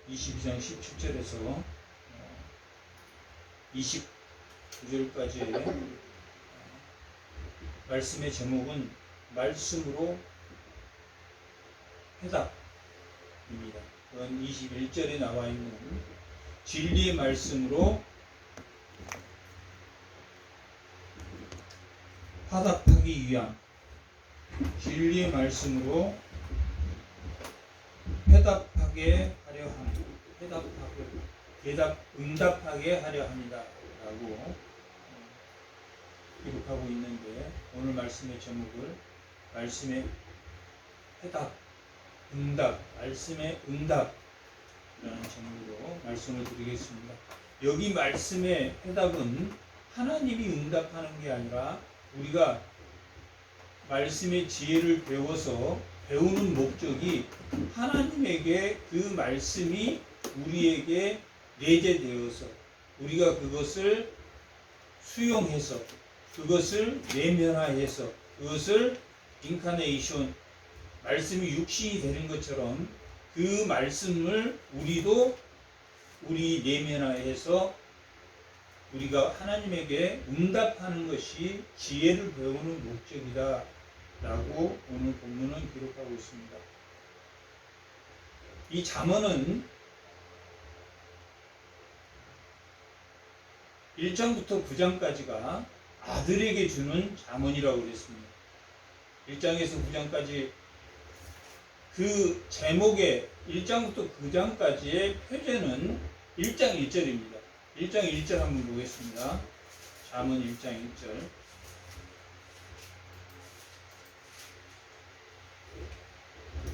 22장 17절에서 29절까지의 말씀의 제목은 말씀으로 해답입니다. 그건 21절에 나와 있는 진리의 말씀으로 화답하기 위함, 진리의 말씀으로 해답하게 하려 함, 응답하게 하려 합니다. 라고 기록하고 있는데, 오늘 말씀의 제목을 말씀의 해답, 응답, 말씀의 응답 라는 제목으로 말씀을 드리겠습니다. 여기 말씀의 해답은 하나님이 응답하는 게 아니라 우리가 말씀의 지혜를 배워서 배우는 목적이 하나님에게 그 말씀이 우리에게 내재되어서 우리가 그것을 수용해서 그것을 내면화해서 그것을 인카네이션, 말씀이 육신이 되는 것처럼 그 말씀을 우리도 우리 내면화해서 우리가 하나님에게 응답하는 것이 지혜를 배우는 목적이다 라고 오늘 본문은 기록하고 있습니다. 이 잠언은 1장부터 9장까지가 아들에게 주는 잠언이라고 그랬습니다. 1장에서 9장까지 그 제목의 1장부터 9장까지의 표제는 1장 1절입니다. 1장 1절 한번 보겠습니다. 잠언 1장 1절.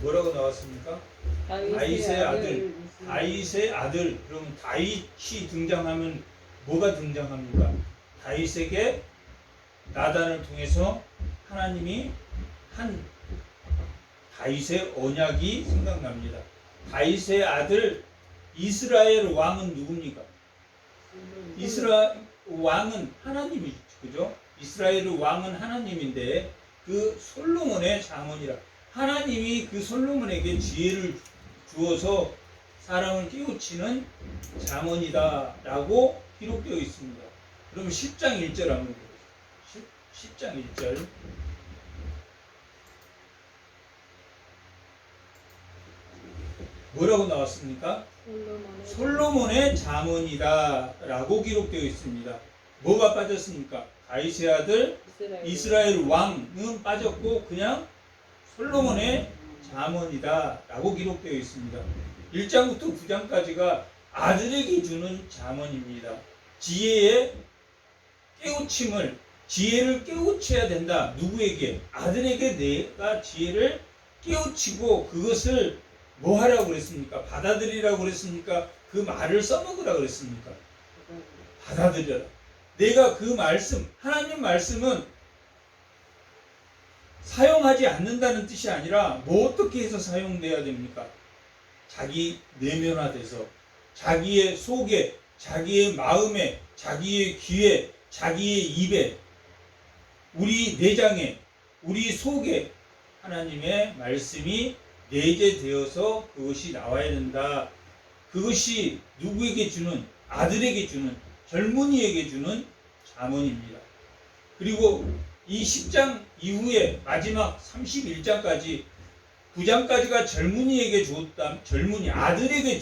뭐라고 나왔습니까? 다윗의 아들. 다윗의 아들. 그러면 다윗이 등장하면 뭐가 등장합니까? 다윗에게 나단을 통해서 하나님이 한 다윗의 언약이 생각납니다. 다윗의 아들 이스라엘 왕은 누굽니까? 이스라엘 왕은 하나님이죠. 그죠? 이스라엘 왕은 하나님인데 그 솔로몬의 잠언이라, 하나님이 그 솔로몬에게 지혜를 주어서 사람을 깨우치는 잠언이다 라고 기록되어 있습니다. 그러면 10장 1절 한번 보겠습니다. 10장 1절. 뭐라고 나왔습니까? 솔로몬의 잠언이다 라고 기록되어 있습니다. 뭐가 빠졌습니까? 다윗의 아들 이스라엘 왕은 빠졌고 그냥 솔로몬의 잠언이다 라고 기록되어 있습니다. 1장부터 9장까지가 아들에게 주는 잠언입니다. 지혜의 깨우침을, 지혜를 깨우쳐야 된다. 누구에게? 아들에게 내가 지혜를 깨우치고 그것을 뭐 하라고 그랬습니까? 받아들이라고 그랬습니까? 그 말을 써먹으라고 그랬습니까? 받아들여라. 내가 그 말씀, 하나님 말씀은 사용하지 않는다는 뜻이 아니라 뭐 어떻게 해서 사용돼야 됩니까? 자기 내면화돼서 자기의 속에, 자기의 마음에, 자기의 귀에, 자기의 입에, 우리 내장에, 우리 속에 하나님의 말씀이 내재되어서 그것이 나와야 된다. 그것이 누구에게 주는, 아들에게 주는, 젊은이에게 주는 잠언입니다. 그리고 이 10장 이후에 마지막 31장까지 9장까지가 젊은이에게 줬다, 아들에게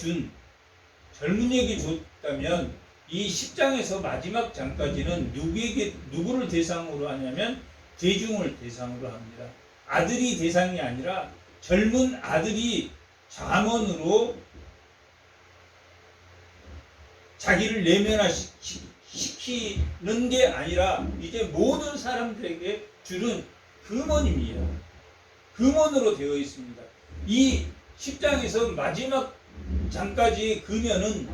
줬다면 이 10장에서 마지막 장까지는 누구를 대상으로 하냐면 대중을 대상으로 합니다. 아들이 대상이 아니라 젊은 아들이 잠언으로 자기를 내면화시키는 게 아니라 이제 모든 사람들에게 주는 금언입니다. 금언으로 되어 있습니다. 이 10장에서 마지막 장까지 금연은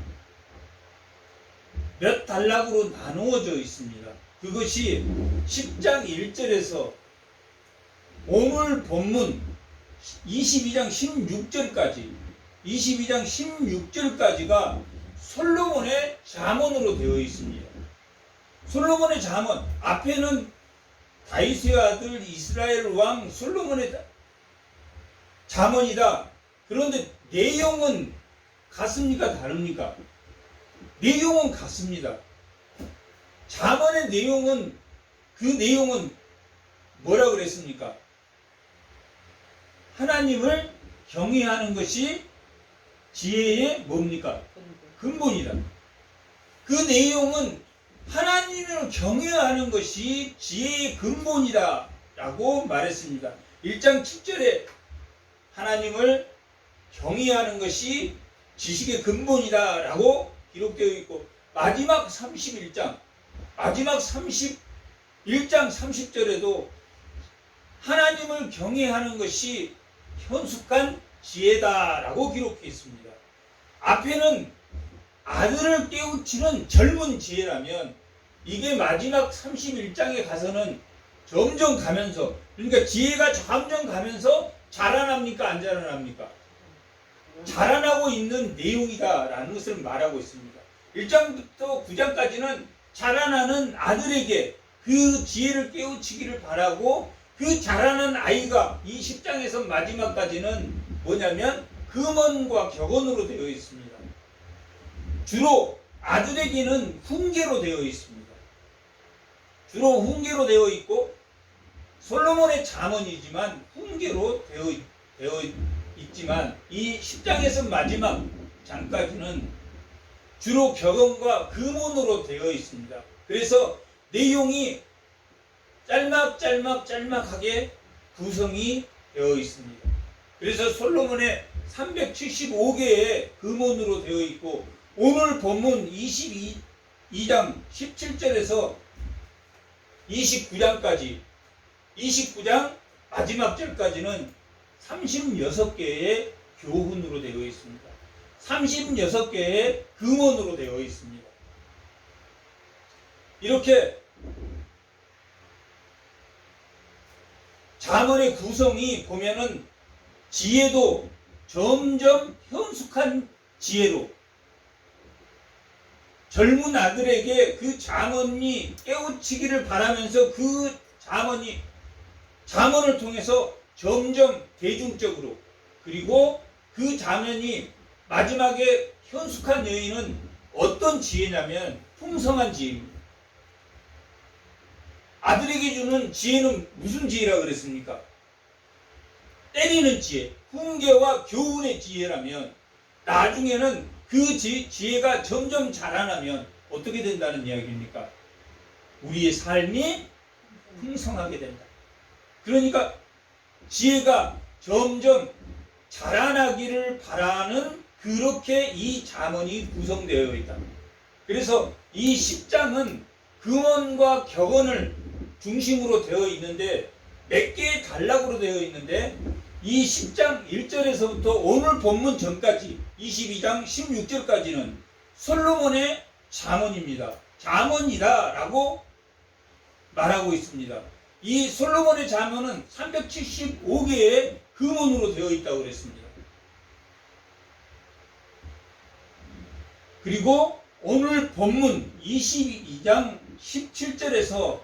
몇 단락으로 나누어져 있습니다. 그것이 10장 1절에서 오늘 본문 22장 16절까지가 솔로몬의 잠언으로 되어 있습니다. 솔로몬의 잠언, 앞에는 다윗의 아들 이스라엘 왕 솔로몬의 잠언이다. 그런데 내용은 같습니까? 다릅니까? 내용은 같습니다. 잠언의 내용은, 그 내용은 뭐라 그랬습니까? 하나님을 경외하는 것이 지혜의 뭡니까? 근본이다. 그 내용은 하나님을 경외하는 것이 지혜의 근본이다 라고 말했습니다. 1장 7절에 하나님을 경외하는 것이 지식의 근본이다 라고 기록되어 있고, 마지막 31장 30절에도 하나님을 경외하는 것이 현숙한 지혜다 라고 기록해 있습니다. 앞에는 아들을 깨우치는 젊은 지혜라면, 이게 마지막 31장에 가서는 점점 가면서, 그러니까 지혜가 점점 가면서 자라납니까? 안 자라납니까? 자라나고 있는 내용이다라는 것을 말하고 있습니다. 1장부터 9장까지는 자라나는 아들에게 그 지혜를 깨우치기를 바라고, 그 자라는 아이가 이 10장에서 마지막까지는 뭐냐면 금언과 격언으로 되어 있습니다. 주로 아들에게는 훈계로 되어 있습니다. 주로 훈계로 되어 있고, 솔로몬의 잠언이지만 훈계로 되어 있지만, 이 10장에서 마지막 장까지는 주로 격언과 금언으로 되어 있습니다. 그래서 내용이 짤막하게 구성이 되어 있습니다. 그래서 솔로몬의 375개의 금언으로 되어 있고, 오늘 본문 22장 17절에서 29장까지, 29장 마지막 절까지는 36개의 교훈으로 되어 있습니다. 36개의 금언으로 되어 있습니다. 이렇게 잠언의 구성이 보면은 지혜도 점점 현숙한 지혜로, 젊은 아들에게 그 잠언이 깨우치기를 바라면서 그 잠언을 통해서 점점 대중적으로, 그리고 그 잠언이 마지막에 현숙한 여인은 어떤 지혜냐면 풍성한 지혜입니다. 아들에게 주는 지혜는 무슨 지혜라 그랬습니까? 때리는 지혜, 훈계와 교훈의 지혜라면, 나중에는 그 지혜가 점점 자라나면 어떻게 된다는 이야기입니까? 우리의 삶이 풍성하게 된다. 그러니까 지혜가 점점 자라나기를 바라는, 그렇게 이 잠언이 구성되어 있다. 그래서 이 10장은 금언과 격언을 중심으로 되어 있는데, 몇 개의 단락으로 되어 있는데, 이 10장 1절에서부터 오늘 본문 전까지 22장 16절까지는 솔로몬의 잠언입니다. 잠언이다 라고 말하고 있습니다. 이 솔로몬의 잠언은 375개의 금언으로 되어 있다고 그랬습니다. 그리고 오늘 본문 22장 17절에서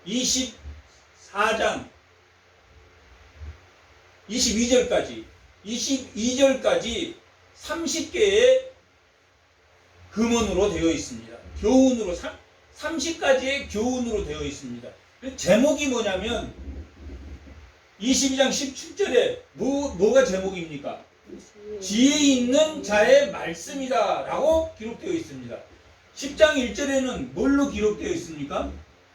24장 22절까지 30개의 금언으로 되어 있습니다. 교훈으로 30가지의 교훈으로 되어 있습니다. 제목이 뭐냐면 22장 17절에 뭐가 제목입니까? 지혜 있는 자의 말씀이다 라고 기록되어 있습니다. 10장 1절에는 뭘로 기록되어 있습니까?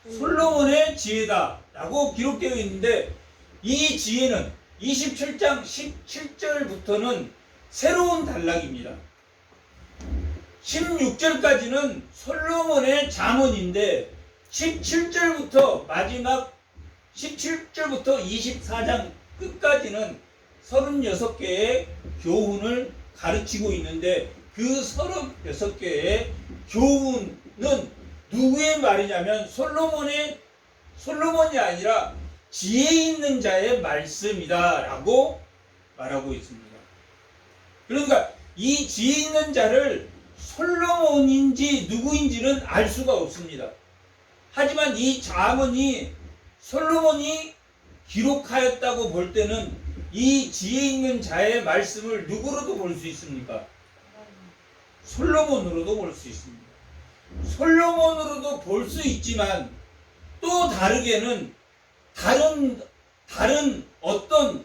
솔로몬의 지혜다 라고 기록되어 있는데, 이 지혜는 27장 17절부터는 새로운 단락입니다. 16절까지는 솔로몬의 잠언인데, 17절부터 24장 끝까지는 36개의 교훈을 가르치고 있는데, 그 36개의 교훈은 누구의 말이냐면 솔로몬이 아니라 지혜 있는 자의 말씀이다 라고 말하고 있습니다. 그러니까 이 지혜 있는 자를 솔로몬인지 누구인지는 알 수가 없습니다. 하지만 이 잠언이 솔로몬이 기록하였다고 볼 때는 이 지혜 있는 자의 말씀을 누구로도 볼 수 있습니까? 솔로몬으로도 볼 수 있습니다. 솔로몬으로도 볼 수 있지만 또 다르게는 다른 어떤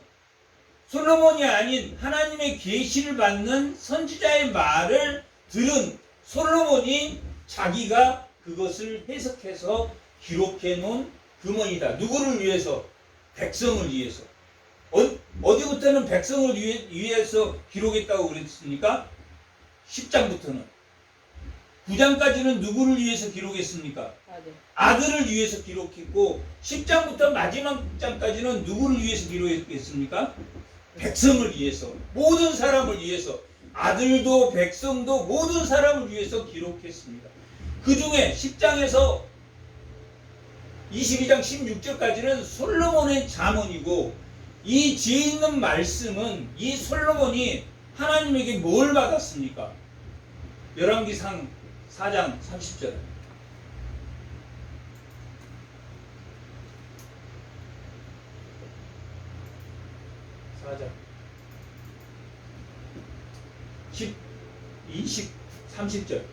솔로몬이 아닌 하나님의 계시를 받는 선지자의 말을 들은 솔로몬이 자기가 그것을 해석해서 기록해 놓은 금원이다. 누구를 위해서? 백성을 위해서. 어디부터는 백성을 위해서 기록했다고 그랬습니까? 10장부터는. 9장까지는 누구를 위해서 기록했습니까? 아들을 위해서 기록했고 10장부터 마지막 장까지는 누구를 위해서 기록했습니까? 백성을 위해서, 모든 사람을 위해서, 아들도 백성도 모든 사람을 위해서 기록했습니다. 그 중에 10장에서 22장 16절까지는 솔로몬의 잠언이고 이 지혜 있는 말씀은 이 솔로몬이 하나님에게 뭘 받았습니까? 열왕기상 4장 30절. 4장 10, 20, 30절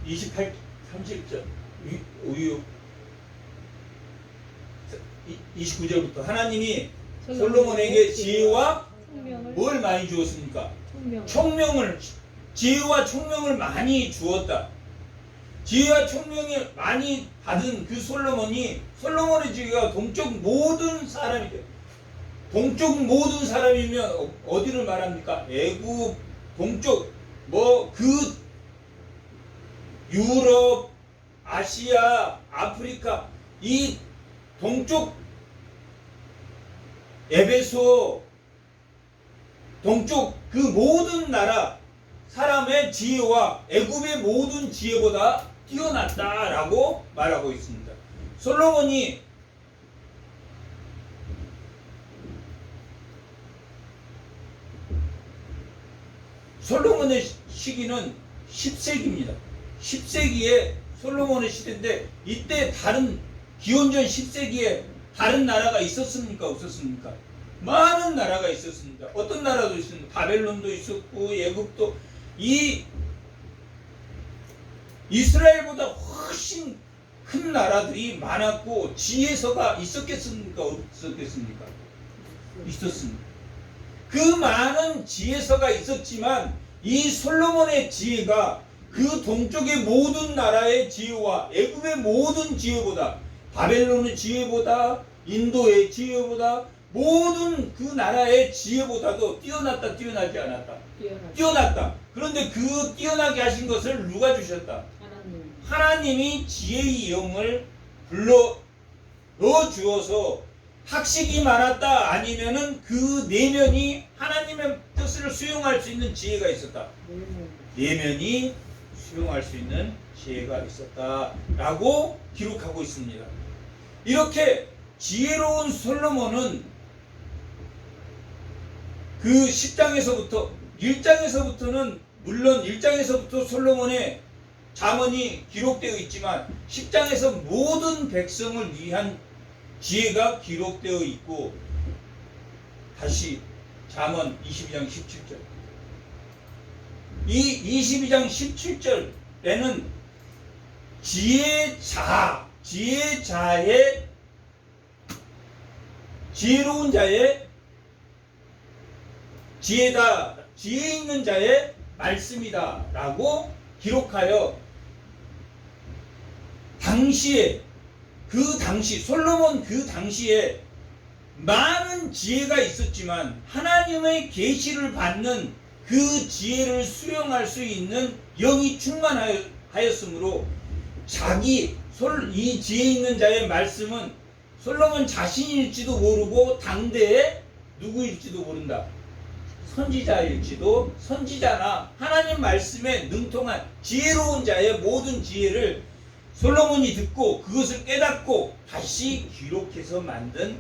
28, 30절 29절부터 하나님이 솔로몬에게 지혜와 뭘 많이 주었습니까? 총명을, 지혜와 총명을 많이 주었다. 지혜와 총명을 많이 받은 그 솔로몬의 지혜가 동쪽 모든 사람이 돼요. 동쪽 모든 사람이면 어디를 말합니까? 애굽, 동쪽, 유럽, 아시아, 아프리카, 이 동쪽, 에베소, 동쪽 그 모든 나라 사람의 지혜와 애굽의 모든 지혜보다 뛰어났다라고 말하고 있습니다. 솔로몬의 시기는 10세기입니다. 10세기에 솔로몬의 시대인데 이때 기원전 10세기에 다른 나라가 있었습니까? 없었습니까? 많은 나라가 있었습니다. 어떤 나라도 있습니다. 바벨론도 있었고 애굽도 이 이스라엘보다 훨씬 큰 나라들이 많았고 지혜서가 있었겠습니까? 없었겠습니까? 있었습니다. 그 많은 지혜서가 있었지만 이 솔로몬의 지혜가 그 동쪽의 모든 나라의 지혜와 애굽의 모든 지혜보다, 바벨론의 지혜보다, 인도의 지혜보다, 모든 그 나라의 지혜보다도 뛰어났다, 뛰어나지 않았다? 뛰어났다. 그런데 그 뛰어나게 하신 것을 누가 주셨다? 하나님이 지혜의 영을 불러 넣어 주어서 학식이 많았다 아니면은 그 내면이 하나님의 뜻을 수용할 수 있는 지혜가 있었다. 내면이 수용할 수 있는 지혜가 있었다라고 기록하고 있습니다. 이렇게 지혜로운 솔로몬은 그 10장에서부터 1장에서부터는 물론 1장에서부터 솔로몬의 잠언이 기록되어 있지만 10장에서 모든 백성을 위한 지혜가 기록되어 있고 다시 잠언 22장 17절 이 22장 17절에는 지혜자의 지혜로운 자의 지혜다, 지혜 있는 자의 말씀이다 라고 기록하여 솔로몬 그 당시에 많은 지혜가 있었지만 하나님의 계시를 받는 그 지혜를 수용할 수 있는 영이 충만하였으므로 이 지혜 있는 자의 말씀은 솔로몬 자신일지도 모르고 당대에 누구일지도 모른다. 선지자나 하나님 말씀에 능통한 지혜로운 자의 모든 지혜를 솔로몬이 듣고 그것을 깨닫고 다시 기록해서 만든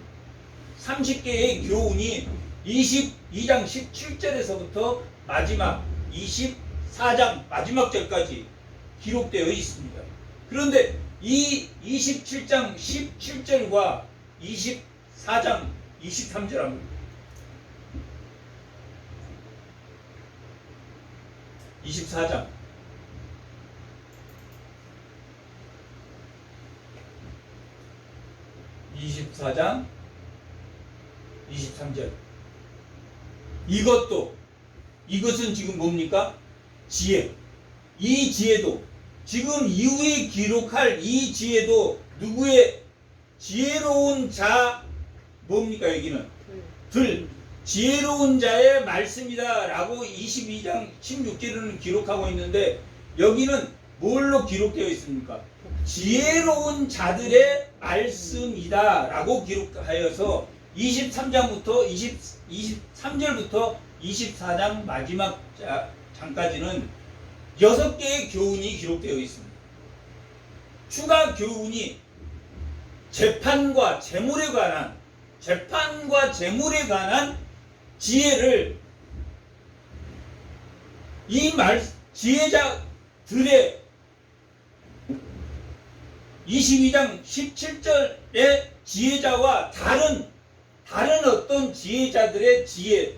30개의 교훈이 22장 17절에서부터 마지막 24장 마지막 절까지 기록되어 있습니다. 그런데 이 27장 17절과 24장 23절 한번 24장 24장 23절 이것은 지금 뭡니까? 지혜. 이 지혜도 지금 이후에 기록할 이 지혜도 누구의 지혜로운 자 뭡니까? 여기는 지혜로운 자의 말씀이다 라고 22장 16절에는 기록하고 있는데 여기는 뭘로 기록되어 있습니까? 지혜로운 자들의 말씀이다 라고 기록하여서 23장부터 23절부터 24장 마지막 장까지는 6개의 교훈이 기록되어 있습니다. 추가 교훈이 재판과 재물에 관한 지혜를 지혜자들의 22장 17절의 지혜자와 다른 어떤 지혜자들의 지혜를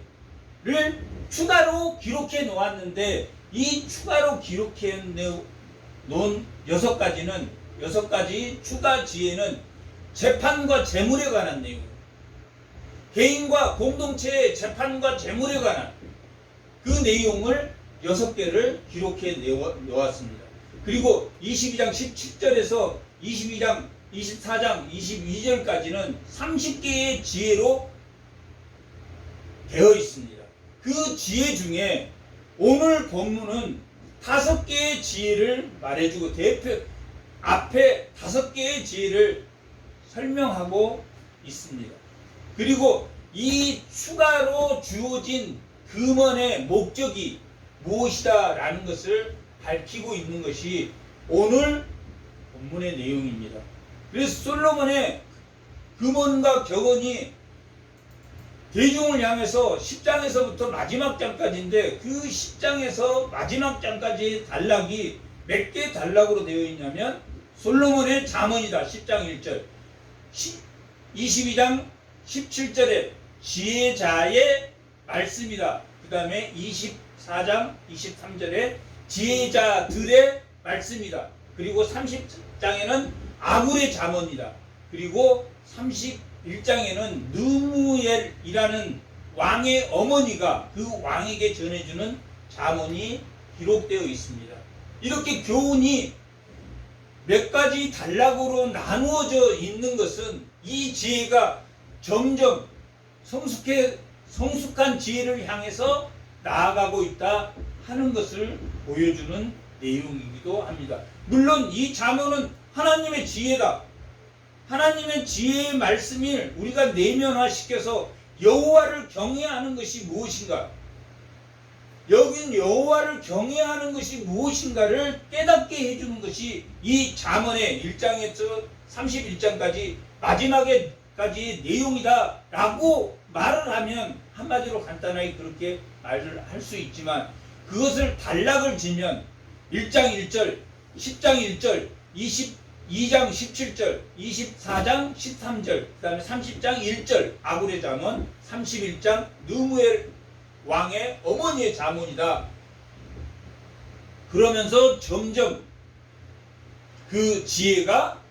추가로 기록해 놓았는데 이 추가로 기록해 놓은 6가지 추가 지혜는 재판과 재물에 관한 내용, 개인과 공동체의 재판과 재물에 관한 그 내용을 6개를 기록해 놓았습니다. 그리고 22장 17절에서 22장 24장 22절까지는 30개의 지혜로 되어 있습니다. 그 지혜 중에 오늘 본문은 5개의 지혜를 말해주고 앞에 5개의 지혜를 설명하고 있습니다. 그리고 이 추가로 주어진 금원의 목적이 무엇이다 라는 것을 밝히고 있는 것이 오늘 본문의 내용입니다. 그래서 솔로몬의 금원과 격언이 대중을 향해서 10장에서부터 마지막 장까지인데 그 10장에서 마지막 장까지 단락이 몇 개 단락으로 되어 있냐면 솔로몬의 잠언이다 10장 1절 22장 17절에 지혜자의 말씀이다. 그 다음에 24장 23절에 지혜자들의 말씀이다. 그리고 30장에는 아굴의 잠언이다. 그리고 31장에는 느무엘이라는 왕의 어머니가 그 왕에게 전해주는 잠언이 기록되어 있습니다. 이렇게 교훈이 몇 가지 단락으로 나누어져 있는 것은 이 지혜가 점점 성숙한 지혜를 향해서 나아가고 있다 하는 것을 보여주는 내용이기도 합니다. 물론 이 잠언은 하나님의 지혜다. 하나님의 지혜의 말씀을 우리가 내면화시켜서 여호와를 경외하는 것이 무엇인가? 여긴 여호와를 경외하는 것이 무엇인가를 깨닫게 해주는 것이 이 잠언의 1장에서 31장까지 마지막에까지 내용이다 라고 말을 하면 한마디로 간단하게 그렇게 말을 할 수 있지만 그것을 단락을 지면 1장 1절, 10장 1절, 22장 17절, 24장 13절, 그 다음에 30장 1절 아굴의 잠언, 31장 느무엘 왕의 어머니의 잠언이다. 그러면서 점점 그 지혜가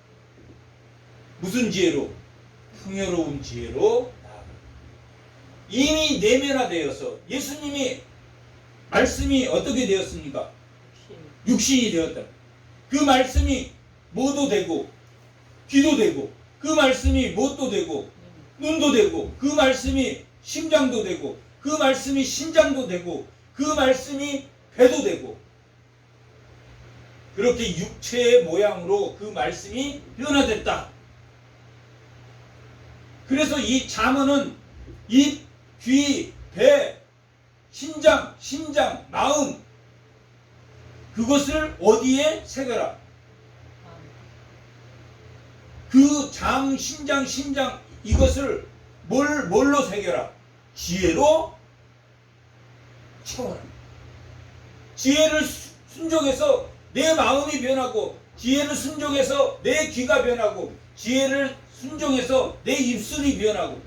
무슨 지혜로? 풍요로운 지혜로 나아가. 이미 내면화되어서 예수님이 말씀이 어떻게 되었습니까? 육신이 되었다. 그 말씀이 뭐도 되고 귀도 되고 그 말씀이 못도 되고 눈도 되고 그 말씀이 심장도 되고 그 말씀이 신장도 되고 그 말씀이 배도 되고 그렇게 육체의 모양으로 그 말씀이 변화됐다. 그래서 이 잠언은 입, 귀, 배, 신장, 심장, 마음 그것을 어디에 새겨라? 그 장, 신장, 심장 이것을 뭘로 새겨라? 지혜로 채워라. 지혜를 순종해서 내 마음이 변하고 지혜를 순종해서 내 귀가 변하고 지혜를 순종해서 내 입술이 변하고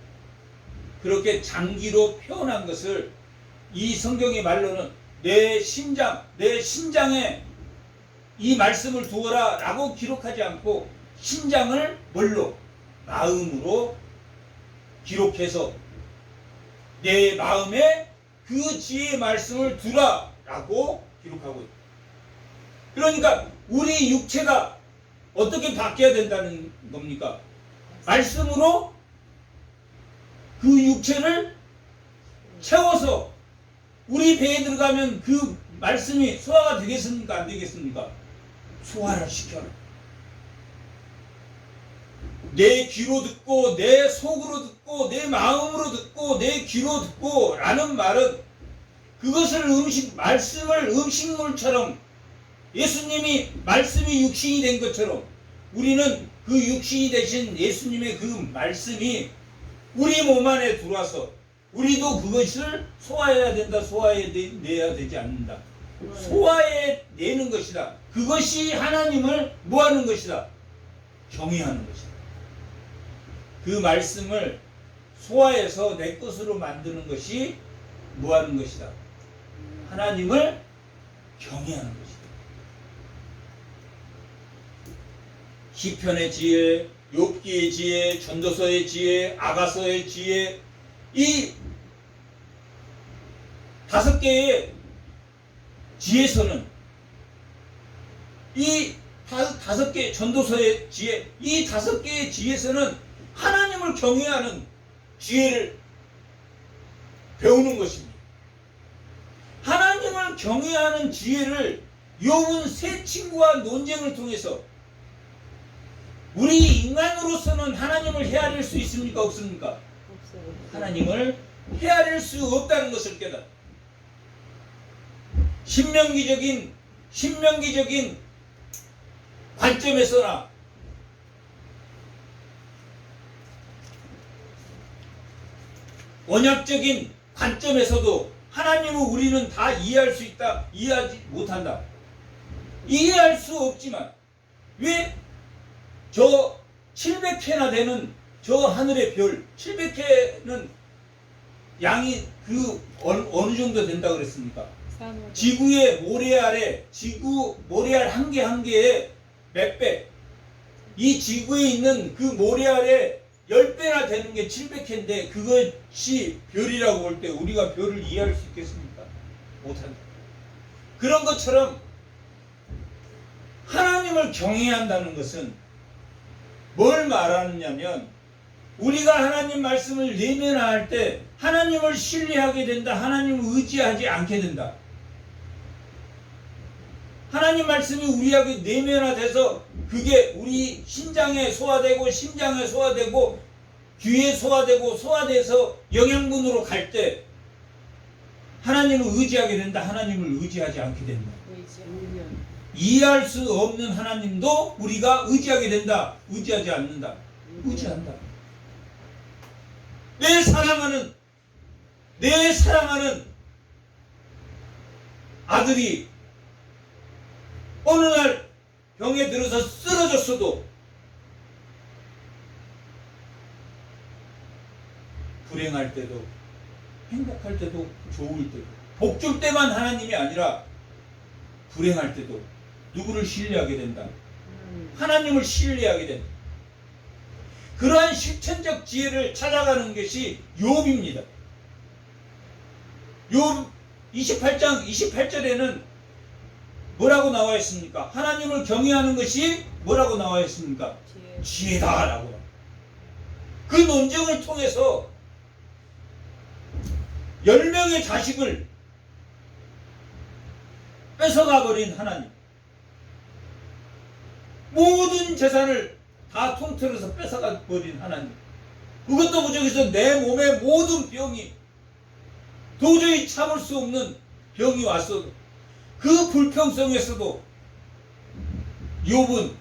그렇게 장기로 표현한 것을 이 성경의 말로는 내 심장에 이 말씀을 두어라 라고 기록하지 않고 심장을 뭘로? 마음으로 기록해서 내 마음에 그 지혜의 말씀을 두라 라고 기록하고 있다. 그러니까 우리 육체가 어떻게 바뀌어야 된다는 겁니까? 말씀으로 그 육체를 채워서 우리 배에 들어가면 그 말씀이 소화가 되겠습니까? 안 되겠습니까? 소화를 시켜라. 내 귀로 듣고 내 속으로 듣고 내 마음으로 듣고 내 귀로 듣고 라는 말은 그것을 말씀을 음식물처럼 예수님이 말씀이 육신이 된 것처럼 우리는 그 육신이 되신 예수님의 그 말씀이 우리 몸 안에 들어와서 우리도 그것을 소화해야 된다. 소화해내야 되지 않는다. 소화해내는 것이다. 그것이 하나님을 뭐하는 것이다. 경외하는 것이다. 그 말씀을 소화해서 내 것으로 만드는 것이 뭐하는 것이다. 하나님을 경외하는 것이다. 시편의 지혜, 욥기의 지혜, 전도서의 지혜, 아가서의 지혜, 이 5개의 지혜서는 이 5개 전도서의 지혜, 이 5개의 지혜서는 하나님을 경외하는 지혜를 배우는 것입니다. 하나님을 경외하는 지혜를 욥은 세 친구와 논쟁을 통해서 우리 인간으로서는 하나님을 헤아릴 수 있습니까? 없습니까? 하나님을 헤아릴 수 없다는 것을 깨달아. 신명기적인 관점에서나 언약적인 관점에서도 하나님을 우리는 다 이해할 수 있다, 이해하지 못한다. 이해할 수 없지만 왜 저 700회나 되는 저 하늘의 별 700회는 양이 그 어느 정도 된다 그랬습니까? 지구의 모래알에 지구 모래알 한 개 한 개에 몇 배, 이 지구에 있는 그 모래알에 10배나 되는 게 700회인데 그것이 별이라고 볼 때 우리가 별을 이해할 수 있겠습니까? 못한다. 그런 것처럼 하나님을 경외한다는 것은 뭘 말하느냐면 우리가 하나님 말씀을 내면할 때 하나님을 신뢰하게 된다. 하나님을 의지하지 않게 된다. 하나님 말씀이 우리에게 내면화돼서 그게 우리 신장에 소화되고 심장에 소화되고 귀에 소화돼서 영양분으로 갈 때 하나님을 의지하게 된다. 하나님을 의지하지 않게 된다. 이해할 수 없는 하나님도 우리가 의지하게 된다. 의지하지 않는다. 의지한다. 내 사랑하는 아들이 어느 날 병에 들어서 쓰러졌어도 불행할 때도 행복할 때도 좋을 때도 복 줄 때만 하나님이 아니라 불행할 때도 누구를 신뢰하게 된다? 하나님을 신뢰하게 된다. 그러한 실천적 지혜를 찾아가는 것이 욥입니다. 욥 28장 28절에는 뭐라고 나와 있습니까? 하나님을 경외하는 것이 뭐라고 나와 있습니까? 지혜다라고. 그 논쟁을 통해서 10명의 자식을 뺏어가 버린 하나님, 모든 재산을 다 통틀어서 뺏어가 버린 하나님, 그것도 부족해서 내 몸의 모든 병이 도저히 참을 수 없는 병이 왔어도 그 불평성에서도 욥은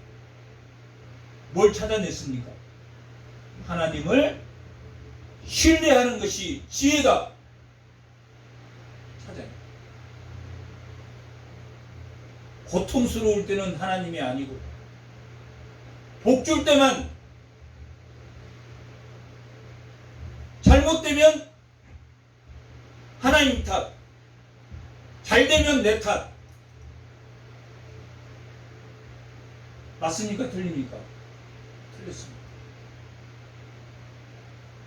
뭘 찾아냈습니까? 하나님을 신뢰하는 것이 지혜다. 찾아내. 고통스러울 때는 하나님이 아니고 복 줄 때만 잘못되면 하나님 탓, 잘되면 내 탓. 맞습니까? 틀립니까? 틀렸습니다.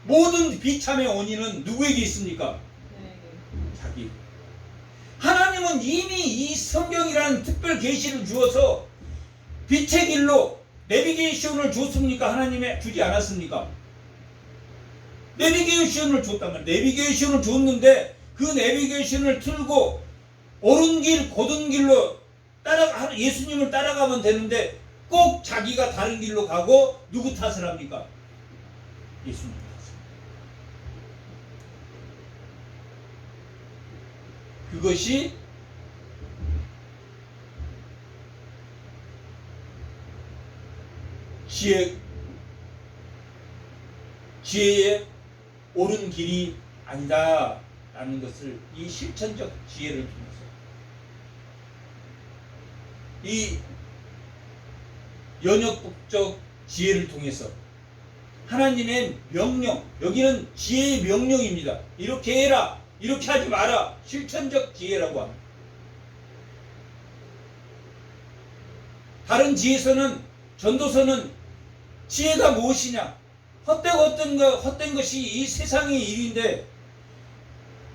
모든 비참의 원인은 누구에게 있습니까? 자기. 하나님은 이미 이 성경이라는 특별 계시를 주어서 빛의 길로 내비게이션을 줬습니까? 하나님의 주지 않았습니까? 내비게이션을 줬단 말이에요. 내비게이션을 줬는데 그 내비게이션을 틀고 옳은 길, 곧은 길로 예수님을 따라가면 되는데 꼭 자기가 다른 길로 가고 누구 탓을 합니까? 예수님 탓을. 그것이 지혜의 옳은 길이 아니다 라는 것을 이 실천적 지혜를 통해서, 이 연역적 지혜를 통해서 하나님의 명령, 여기는 지혜의 명령입니다. 이렇게 해라, 이렇게 하지 마라, 실천적 지혜라고 합니다. 다른 지혜서는, 전도서는 지혜가 무엇이냐, 헛된 것이 이 세상의 일인데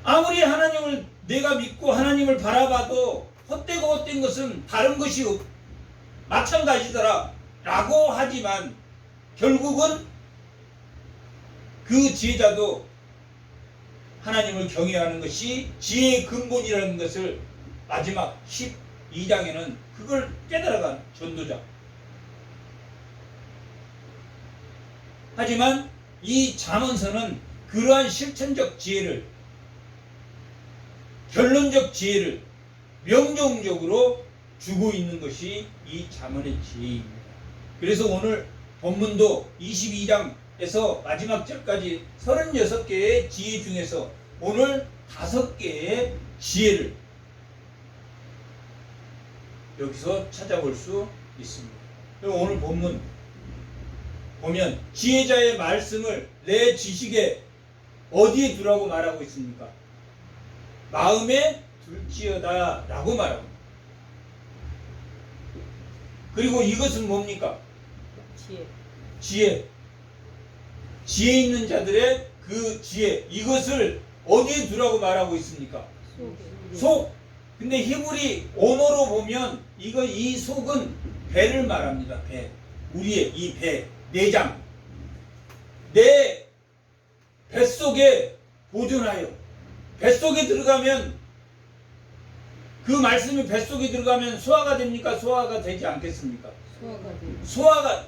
아무리 하나님을 내가 믿고 하나님을 바라봐도 헛되고 헛된 것은 다른 것이 마찬가지더라 라고 하지만 결국은 그 지혜자도 하나님을 경외하는 것이 지혜의 근본이라는 것을 마지막 12장에는 그걸 깨달아간 전도자. 하지만 이 잠언서는 그러한 실천적 지혜를, 결론적 지혜를 명령적으로 주고 있는 것이 이 잠언의 지혜입니다. 그래서 오늘 본문도 22장에서 마지막 절까지 36개의 지혜 중에서 오늘 5개의 지혜를 여기서 찾아볼 수 있습니다. 그럼 오늘 본문 보면 지혜자의 말씀을 내 지식에 어디에 두라고 말하고 있습니까? 마음에 둘지어다 라고 말합니다. 그리고 이것은 뭡니까? 지혜. 지혜 있는 자들의 그 지혜, 이것을 어디에 두라고 말하고 있습니까? 속. 근데 히브리 언어로 보면 이 속은 배를 말합니다. 배. 우리의 이 배, 내장. 내 뱃속에 보존하여. 뱃속에 들어가면, 그 말씀이 뱃속에 들어가면 소화가 됩니까? 소화가 되지 않겠습니까? 소화가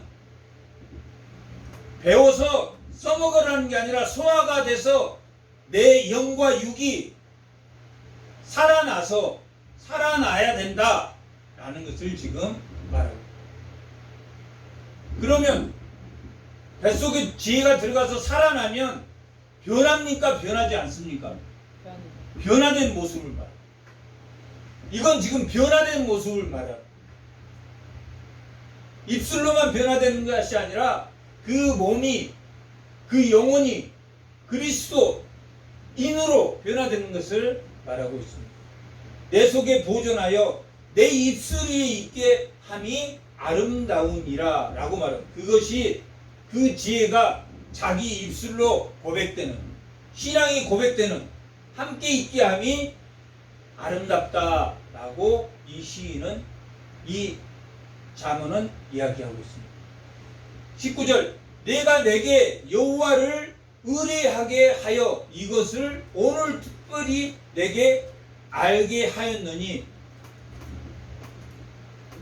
배워서 써먹으라는 게 아니라 소화가 돼서 내 영과 육이 살아나야 된다 라는 것을 지금 말하고, 그러면 뱃속에 지혜가 들어가서 살아나면 변합니까? 변하지 않습니까? 변화된 모습을 말합니다. 이건 지금 변화된 모습을 말합니다. 입술로만 변화되는 것이 아니라 그 몸이, 그 영혼이 그리스도인으로 변화되는 것을 말하고 있습니다. 내 속에 보존하여 내 입술 위에 있게 함이 아름다우니라 라고 말합니다. 그것이 그 지혜가 자기 입술로 고백되는, 신앙이 고백되는, 함께 있게 함이 아름답다 라고 이 시인은, 이 잠언은 이야기하고 있습니다. 19절, 내가 내게 여호와를 의뢰하게 하여 이것을 오늘 특별히 내게 알게 하였느니.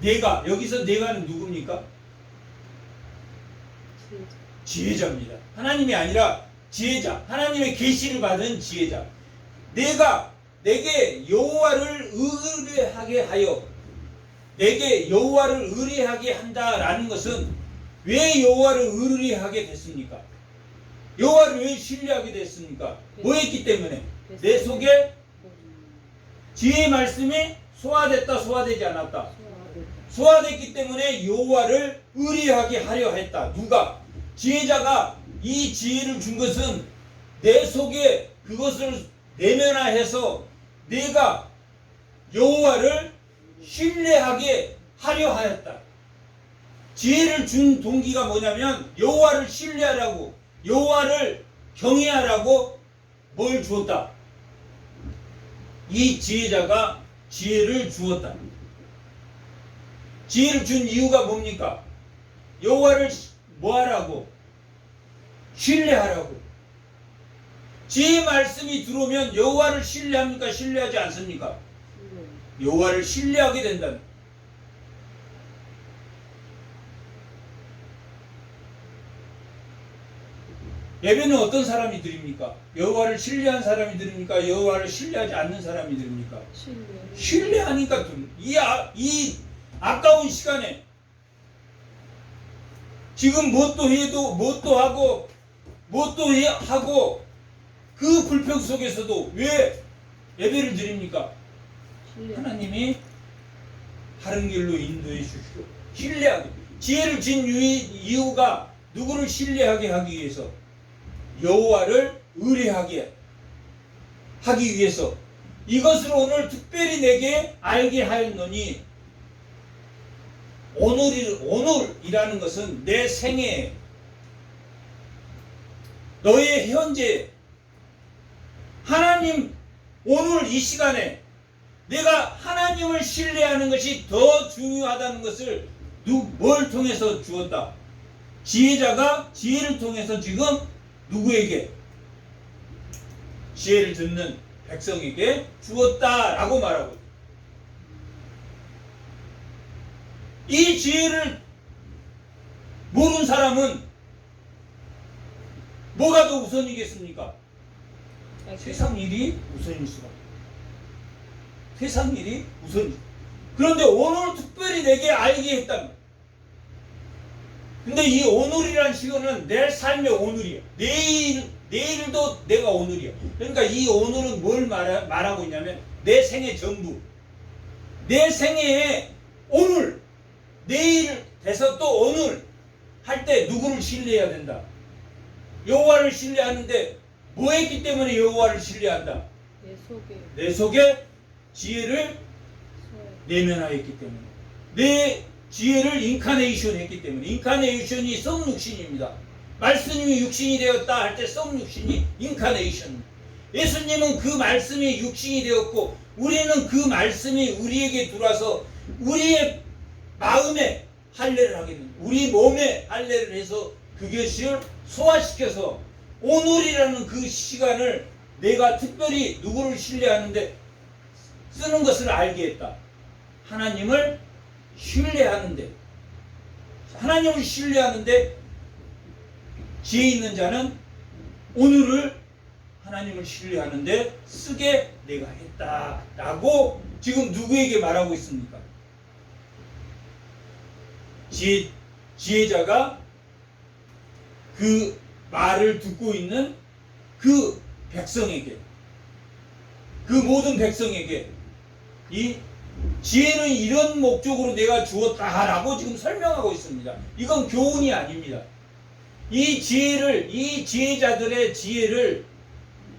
내가, 여기서 내가는 누굽니까? 지혜자입니다. 하나님이 아니라 지혜자, 하나님의 계시를 받은 지혜자. 내가 내게 여호와를 의뢰하게 하여, 내게 여호와를 의뢰하게 한다라는 것은 왜 여호와를 의뢰하게 됐습니까? 여호와를 왜 신뢰하게 됐습니까? 뭐 했기 때문에? 내 속에 지혜의 말씀이 소화됐다, 소화되지 않았다? 소화됐기 때문에 여호와를 의뢰하게 하려 했다. 누가? 지혜자가 이 지혜를 준 것은 내 속에 그것을 내면화해서 내가 여호와를 신뢰하게 하려 하였다. 지혜를 준 동기가 뭐냐면 여호와를 신뢰하라고, 여호와를 경외하라고 뭘 주었다. 이 지혜자가 지혜를 주었다. 지혜를 준 이유가 뭡니까? 여호와를 뭐하라고? 신뢰하라고. 지혜 말씀이 들어오면 여호와를 신뢰합니까? 신뢰하지 않습니까? 여호와를 신뢰하게 된다. 예배는 어떤 사람이 드립니까? 여호와를 신뢰한 사람이 드립니까? 여호와를 신뢰하지 않는 사람이 드립니까? 신뢰하니까 이 아까운 시간에 지금 뭣도 해도 뭣도 하고 그 불평 속에서도 왜 예배를 드립니까? 하나님이 바른 길로 인도해 주시고 신뢰하게. 지혜를 진 이유가 누구를 신뢰하게 하기 위해서, 여호와를 의뢰하게 하기 위해서. 이것을 오늘 특별히 내게 알게 하였노니, 오늘이라는 것은 내 생애, 너의 현재, 하나님, 오늘 이 시간에 내가 하나님을 신뢰하는 것이 더 중요하다는 것을 뭘 통해서 주었다? 지혜자가 지혜를 통해서 지금 누구에게? 지혜를 듣는 백성에게 주었다라고 말하고 있다. 이 지혜를 모르는 사람은 뭐가 더 우선이겠습니까? 세상 일이 우선일 수가. 세상 일이 우선이죠. 그런데 오늘 특별히 내게 알게 했답니다. 근데 이 오늘이라는 시간은 내 삶의 오늘이야. 내일도 내가 오늘이야. 그러니까 이 오늘은 뭘 말하고 있냐면 내 생애 전부. 내 생애에 오늘, 내일 돼서 또 오늘 할 때 누구를 신뢰해야 된다? 여호와를 신뢰하는데 뭐 했기 때문에 여호와를 신뢰한다? 내 속에 지혜를 내면화했기 때문에, 내 지혜를 인카네이션 했기 때문에. 인카네이션이 성육신입니다. 말씀이 육신이 되었다 할 때 성육신이 인카네이션. 예수님은 그 말씀이 육신이 되었고 우리는 그 말씀이 우리에게 들어와서 우리의 마음에 할례를 하게 됩니다. 우리 몸에 할례를 해서 그것을 소화시켜서 오늘이라는 그 시간을 내가 특별히 누구를 신뢰하는데 쓰는 것을 알게 했다. 하나님을 신뢰하는데, 하나님을 신뢰하는데 지혜 있는 자는 오늘을 하나님을 신뢰하는데 쓰게 내가 했다라고 지금 누구에게 말하고 있습니까? 지혜자가 그 말을 듣고 있는 그 백성에게, 그 모든 백성에게 이 지혜는 이런 목적으로 내가 주었다라고 지금 설명하고 있습니다. 이건 교훈이 아닙니다. 이 지혜를, 이 지혜자들의 지혜를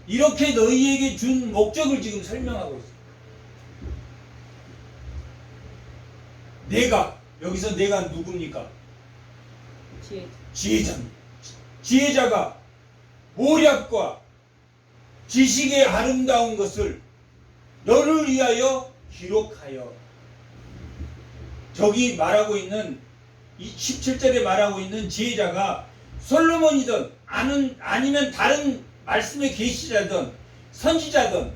이렇게 너희에게 준 목적을 지금 설명하고 있습니다. 내가, 여기서 내가 누굽니까? 지혜자입니다. 지혜자가 모략과 지식의 아름다운 것을 너를 위하여 기록하여, 저기 말하고 있는 17절에 말하고 있는 지혜자가 솔로몬이든 아니면 다른 말씀의 계시자든 선지자든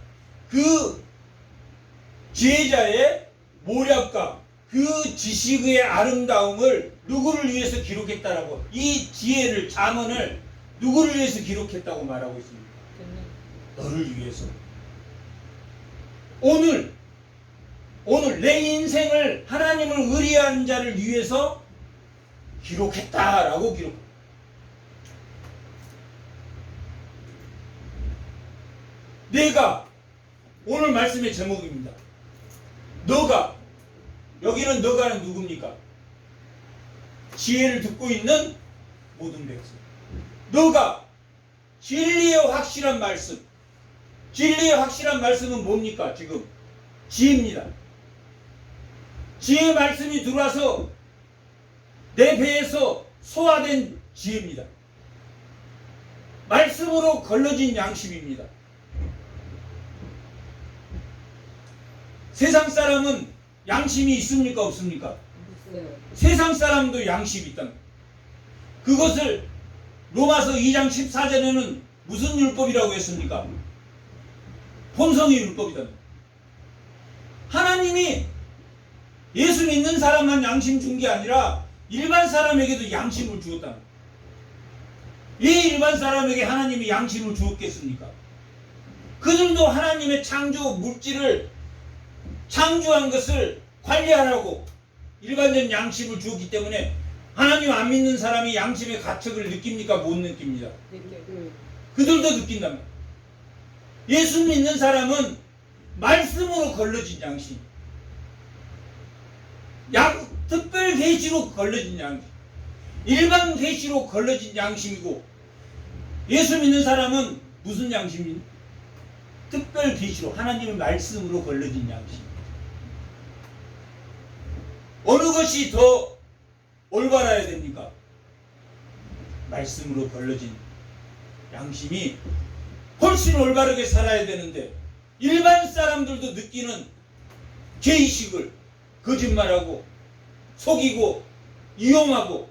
그 지혜자의 모략과 그 지식의 아름다움을 누구를 위해서 기록했다라고, 이 지혜를, 잠언을 누구를 위해서 기록했다고 말하고 있습니다. 너를 위해서. 오늘 내 인생을 하나님을 의리한 자를 위해서 기록했다라고 기록. 내가, 오늘 말씀의 제목입니다. 너가, 여기는 너가는 누굽니까? 지혜를 듣고 있는 모든 백성. 너가 진리의 확실한 말씀. 진리의 확실한 말씀은 뭡니까? 지금 지혜입니다. 지혜의 말씀이 들어와서 내 배에서 소화된 지혜입니다. 말씀으로 걸러진 양심입니다. 세상 사람은 양심이 있습니까? 없습니까? 있어요. 세상 사람도 양심이 있다. 그것을 로마서 2장 14절에는 무슨 율법이라고 했습니까? 본성의 율법이다. 하나님이 예수 믿는 사람만 양심 준 게 아니라 일반 사람에게도 양심을 주었다. 왜 일반 사람에게 하나님이 양심을 주었겠습니까? 그들도 하나님의 창조 물질을 창조한 것을 관리하라고 일반적인 양심을 주었기 때문에 하나님 안 믿는 사람이 양심의 가책을 느낍니까? 못 느낍니다. 그들도 느낀답니다. 예수 믿는 사람은 말씀으로 걸러진 양심, 특별 계시로 걸러진 양심, 일반 계시로 걸러진 양심이고, 예수 믿는 사람은 무슨 양심이? 특별 계시로 하나님의 말씀으로 걸러진 양심. 어느 것이 더 올바라야 됩니까? 말씀으로 걸러진 양심이 훨씬 올바르게 살아야 되는데, 일반 사람들도 느끼는 죄의식을 거짓말하고 속이고 이용하고,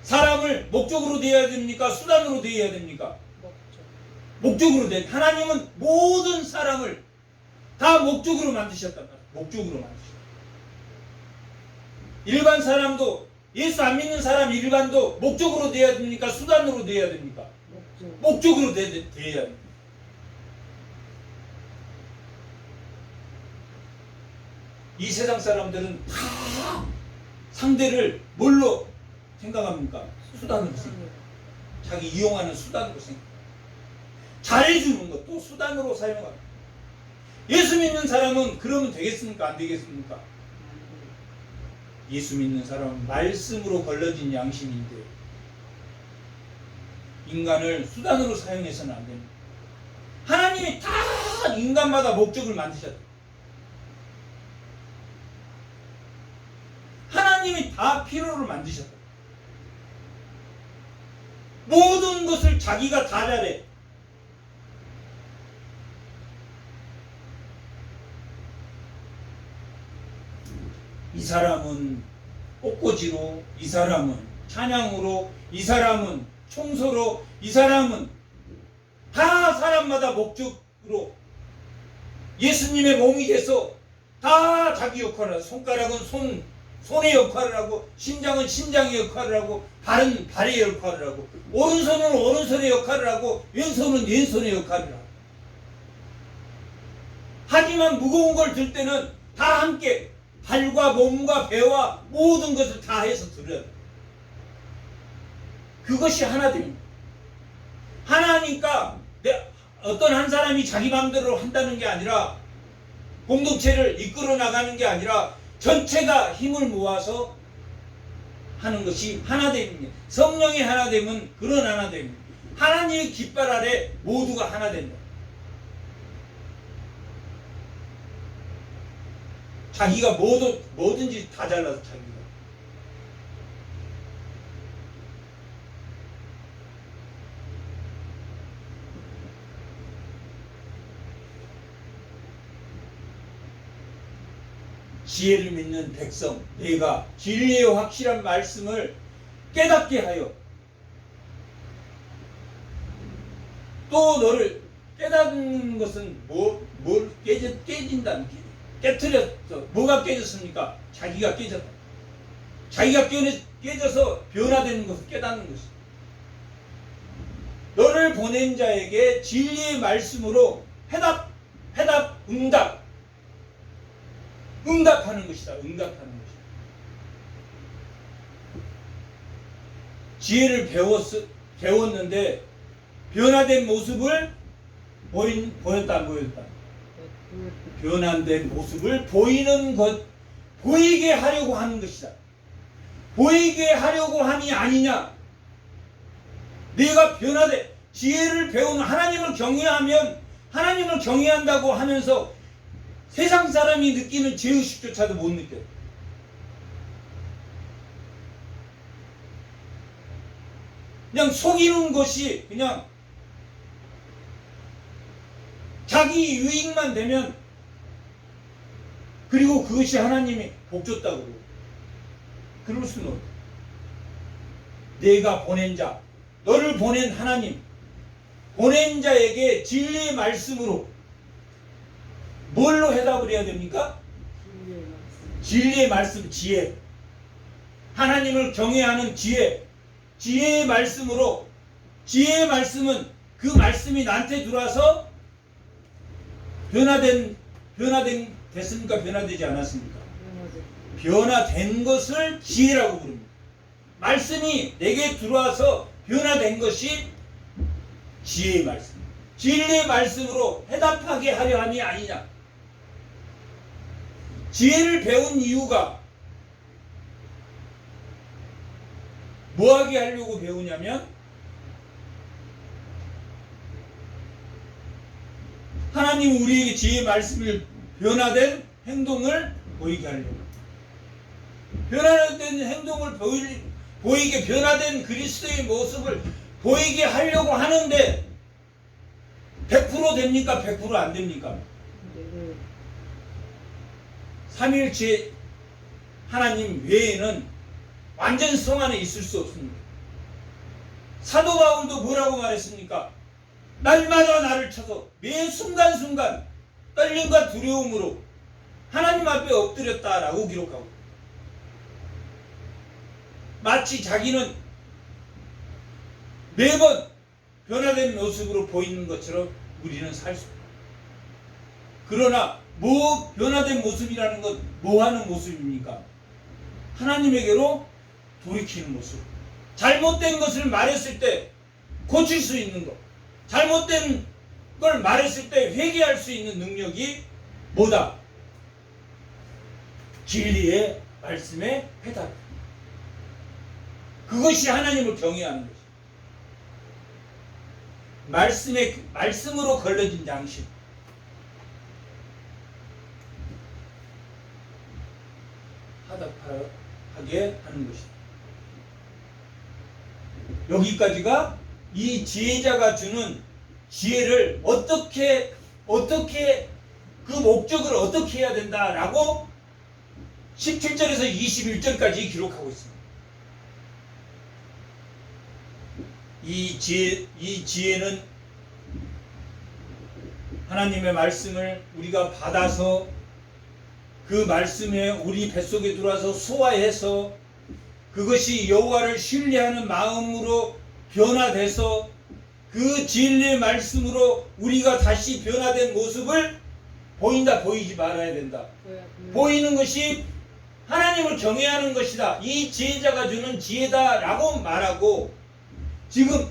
사람을 목적으로 대해야 됩니까? 수단으로 대해야 됩니까? 목적으로 대. 하나님은 모든 사람을 다 목적으로 만드셨단 말이에요. 목적으로 만드셨다. 일반 사람도, 예수 안 믿는 사람 일반도 목적으로 대해야 됩니까? 수단으로 대해야 됩니까? 목적으로 대해야 됩니다. 이 세상 사람들은 다 상대를 뭘로 생각합니까? 수단으로 생각합니다. 자기 이용하는 수단으로 생각합니다. 잘해주는 것도 수단으로 사용합니다. 예수 믿는 사람은 그러면 되겠습니까? 안 되겠습니까? 예수 믿는 사람은 말씀으로 걸러진 양심인데 인간을 수단으로 사용해서는 안 됩니다. 하나님이 다 인간마다 목적을 만드셨다. 하나님이 다 필요를 만드셨다. 모든 것을 자기가 다 잘해. 이 사람은 꽃꽂이로, 이 사람은 찬양으로, 이 사람은 청소로, 이 사람은 다 사람마다 목적으로 예수님의 몸이 돼서 다 자기 역할을 하고, 손가락은 손의 역할을 하고, 심장은 심장의 역할을 하고, 발은 발의 역할을 하고, 오른손은 오른손의 역할을 하고, 왼손은 왼손의 역할을 하고. 하지만 무거운 걸 들 때는 다 함께 발과 몸과 배와 모든 것을 다 해서 들어야 돼. 그것이 하나됨입니다. 하나니까 어떤 한 사람이 자기 마음대로 한다는 게 아니라, 공동체를 이끌어 나가는 게 아니라 전체가 힘을 모아서 하는 것이 하나됨입니다. 성령의 하나됨은 그런 하나됨입니다. 하나님의 깃발 아래 모두가 하나 된다. 자기가 뭐든지 다 잘라서 자기가. 지혜를 믿는 백성, 내가 진리의 확실한 말씀을 깨닫게 하여, 또 너를 깨닫는 것은 뭘 깨진다는 게, 깨트렸어. 뭐가 깨졌습니까? 자기가 깨졌다. 자기가 깨져서 변화되는 것을 깨닫는 것이다. 너를 보낸 자에게 진리의 말씀으로 응답하는 것이다. 응답하는 것이다. 지혜를 배웠는데 변화된 모습을 보였다, 안 보였다? 변화된 모습을 보이는 것, 보이게 하려고 하는 것이다. 보이게 하려고 함이 아니냐? 내가 변화돼 지혜를 배우면 하나님을 경외하면 하나님을 경외한다고 하면서 세상 사람이 느끼는 죄의식조차도 못 느껴요. 그냥 속이는 것이 그냥 자기 유익만 되면 그리고 그것이 하나님이 복 줬다고 그러고 그럴 수는 없다. 내가 보낸 자, 너를 보낸 하나님, 보낸 자에게 진리의 말씀으로 뭘로 해답을 해야 됩니까? 진리의 말씀, 지혜. 하나님을 경외하는 지혜. 지혜의 말씀으로, 지혜의 말씀은 그 말씀이 나한테 들어와서 됐습니까? 변화되지 않았습니까? 변화된 것을 지혜라고 부릅니다. 말씀이 내게 들어와서 변화된 것이 지혜의 말씀. 진리의 말씀으로 해답하게 하려 함이 아니냐. 지혜를 배운 이유가 뭐하게 하려고 배우냐면 하나님 우리에게 지혜의 말씀을 변화된 행동을 보이게 하려고 변화된 행동을 보이게 변화된 그리스도의 모습을 보이게 하려고 하는데 100% 됩니까? 100% 안 됩니까? 삼위일체 하나님 외에는 완전성 안에 있을 수 없습니다. 사도 바울도 뭐라고 말했습니까? 날마다 나를 쳐서 매 순간순간 떨림과 두려움으로 하나님 앞에 엎드렸다라고 기록하고 마치 자기는 매번 변화된 모습으로 보이는 것처럼 우리는 살 수 없다. 그러나 뭐 변화된 모습이라는 건 뭐 하는 모습입니까? 하나님에게로 돌이키는 모습. 잘못된 것을 말했을 때 고칠 수 있는 것. 잘못된 걸 말했을 때 회개할 수 있는 능력이 뭐다? 진리의 말씀의 해답. 그것이 하나님을 경외하는 것이. 말씀으로 걸러진 양식. 하게 하는 것이다. 여기까지가 이 지혜자가 주는 지혜를 어떻게 그 목적을 어떻게 해야 된다라고 17절에서 21절까지 기록하고 있습니다. 이 지혜는 하나님의 말씀을 우리가 받아서 그 말씀에 우리 뱃속에 들어와서 소화해서 그것이 여호와를 신뢰하는 마음으로 변화돼서 그 진리의 말씀으로 우리가 다시 변화된 모습을 보인다, 보이지 말아야 된다. 보이는 것이 하나님을 경외하는 것이다. 이 지혜자가 주는 지혜다라고 말하고 지금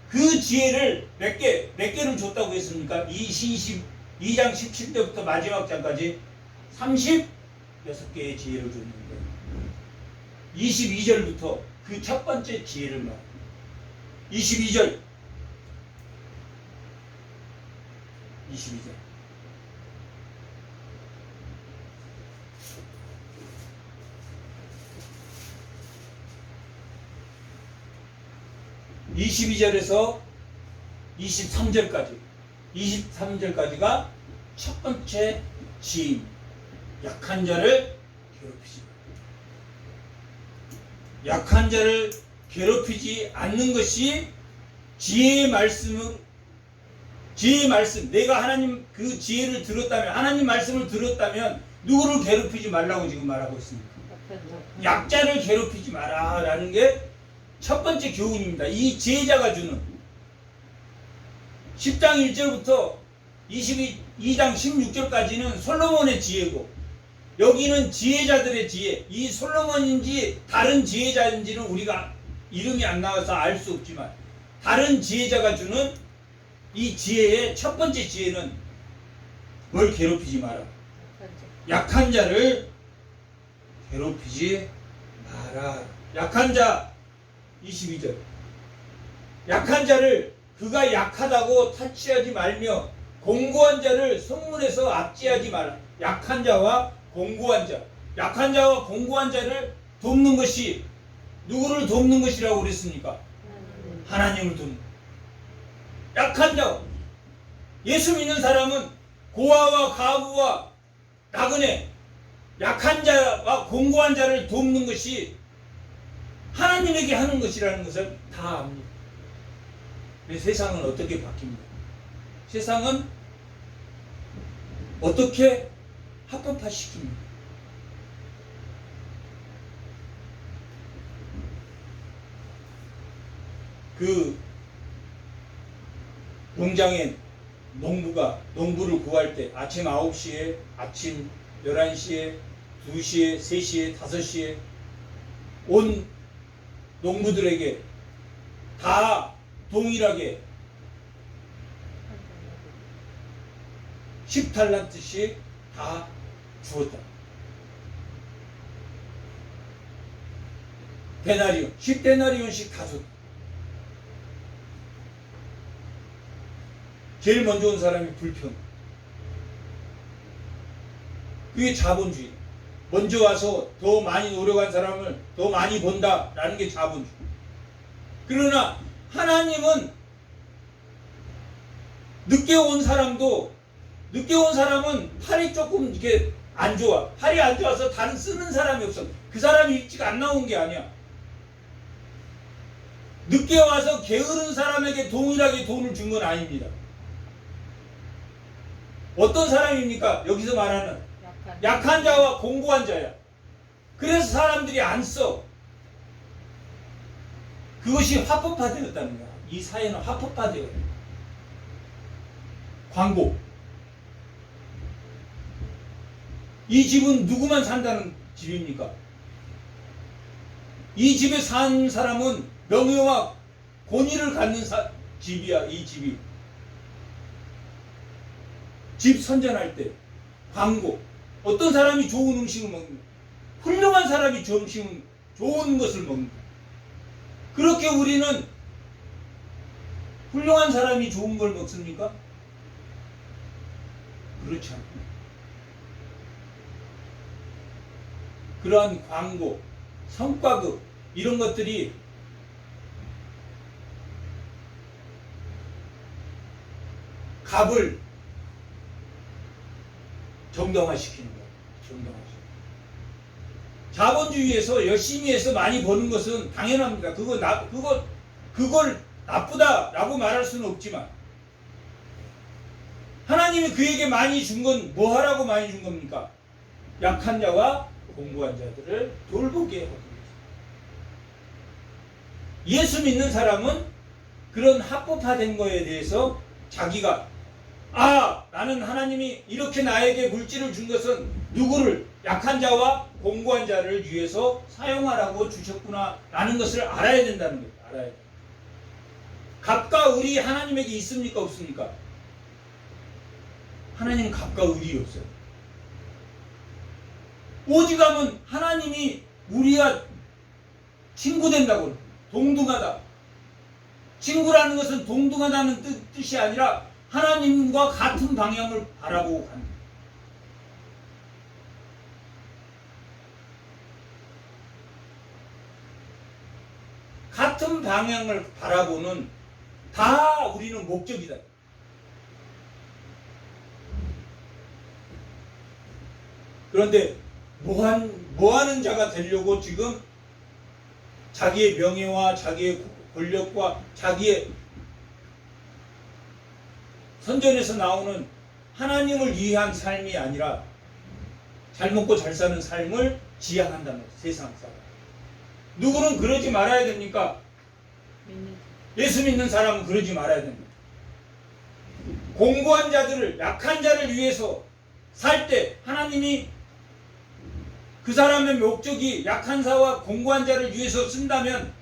그 지혜를 몇 개를 줬다고 했습니까? 2장 17절부터 마지막 장까지 36개의 지혜를 줬는데 22절부터 그 첫 번째 지혜를 말합니다. 22절 22절에서 23절까지가 첫 번째 지혜입니다. 약한 자를 괴롭히지 약한 자를 괴롭히지 않는 것이 지혜의 말씀. 내가 하나님 그 지혜를 들었다면, 하나님 말씀을 들었다면 누구를 괴롭히지 말라고 지금 말하고 있습니다. 약자를 괴롭히지 마라라는 게 첫 번째 교훈입니다. 이 지혜자가 주는 10장 1절부터 22장 16절까지는 솔로몬의 지혜고 여기는 지혜자들의 지혜. 이 솔로몬인지 다른 지혜자인지는 우리가 이름이 안 나와서 알 수 없지만 다른 지혜자가 주는 이 지혜의 첫 번째 지혜는 뭘 괴롭히지 마라. 약한 자를 괴롭히지 마라. 약한 자, 22절. 약한 자를 그가 약하다고 타치하지 말며 공고한 자를 성문에서 압제하지 말라. 약한 자와 공고한 자. 약한 자와 공고한 자를 돕는 것이 누구를 돕는 것이라고 그랬습니까? 하나님을 돕는. 약한 자. 예수 믿는 사람은 고아와 가부와 나그네, 약한 자와 공고한 자를 돕는 것이 하나님에게 하는 것이라는 것을 다 압니다. 세상은 어떻게 바뀝니까? 세상은 어떻게 합법화시킵니까? 그 농장에 농부를 구할 때 아침 9시에, 아침 11시에, 2시에, 3시에, 5시에 온 농부들에게 다 동일하게 10달란트씩 다 주었다. 데나리온, 10데나리온씩 다 줬다. 제일 먼저 온 사람이 불평. 그게 자본주의. 먼저 와서 더 많이 노력한 사람을 더 많이 본다라는 게 자본주의. 그러나 하나님은 늦게 온 사람은 팔이 조금 이렇게 안 좋아. 팔이 안 좋아서 다른 쓰는 사람이 없어. 그 사람이 일찍 안 나온 게 아니야. 늦게 와서 게으른 사람에게 동일하게 돈을 준 건 아닙니다. 어떤 사람입니까? 여기서 말하는 약한 자와 공고한 자야. 그래서 사람들이 안 써. 그것이 합법화되었다는 거야. 이 사회는 합법화되어요. 광고. 이 집은 누구만 산다는 집입니까? 이 집에 산 사람은 명예와 권위를 갖는 집이야. 이 집이. 집 선전할 때 광고. 어떤 사람이 좋은 음식을 먹는다. 훌륭한 사람이 좋은 것을 먹는다. 그렇게 우리는 훌륭한 사람이 좋은 걸 먹습니까? 그렇지 않습니다. 그러한 광고, 성과급 이런 것들이 값을 정당화시키는 거예요. 자본주의에서 열심히 해서 많이 버는 것은 당연합니다. 그걸 나쁘다라고 말할 수는 없지만 하나님이 그에게 많이 준 건 뭐 하라고 많이 준 겁니까? 약한 자와 공고한 자들을 돌보게 하기 위해서. 예수 믿는 사람은 그런 합법화된 거에 대해서 자기가 나는 하나님이 이렇게 나에게 물질을 준 것은 누구를 약한 자와 공고한 자를 위해서 사용하라고 주셨구나 라는 것을 알아야 된다는 거예요. 알아야 돼. 값과 의리 하나님에게 있습니까? 없습니까? 하나님은 값과 의리 없어요. 오직하면 하나님이 우리가 친구 된다고. 동등하다. 친구라는 것은 동등하다는 뜻이 아니라 하나님과 같은 방향을 바라보고 가는 거예요. 같은 방향을 바라보는 다 우리는 목적이다. 그런데 뭐하는 자가 되려고 지금 자기의 명예와 자기의 권력과 자기의 선전에서 나오는 하나님을 위한 삶이 아니라 잘 먹고 잘 사는 삶을 지향한다는 거예요. 세상 사람. 누구는 그러지 말아야 됩니까? 예수 믿는 사람은 그러지 말아야 됩니다. 공고한 자들을, 약한 자를 위해서 살 때 하나님이 그 사람의 목적이 약한 자와 공고한 자를 위해서 쓴다면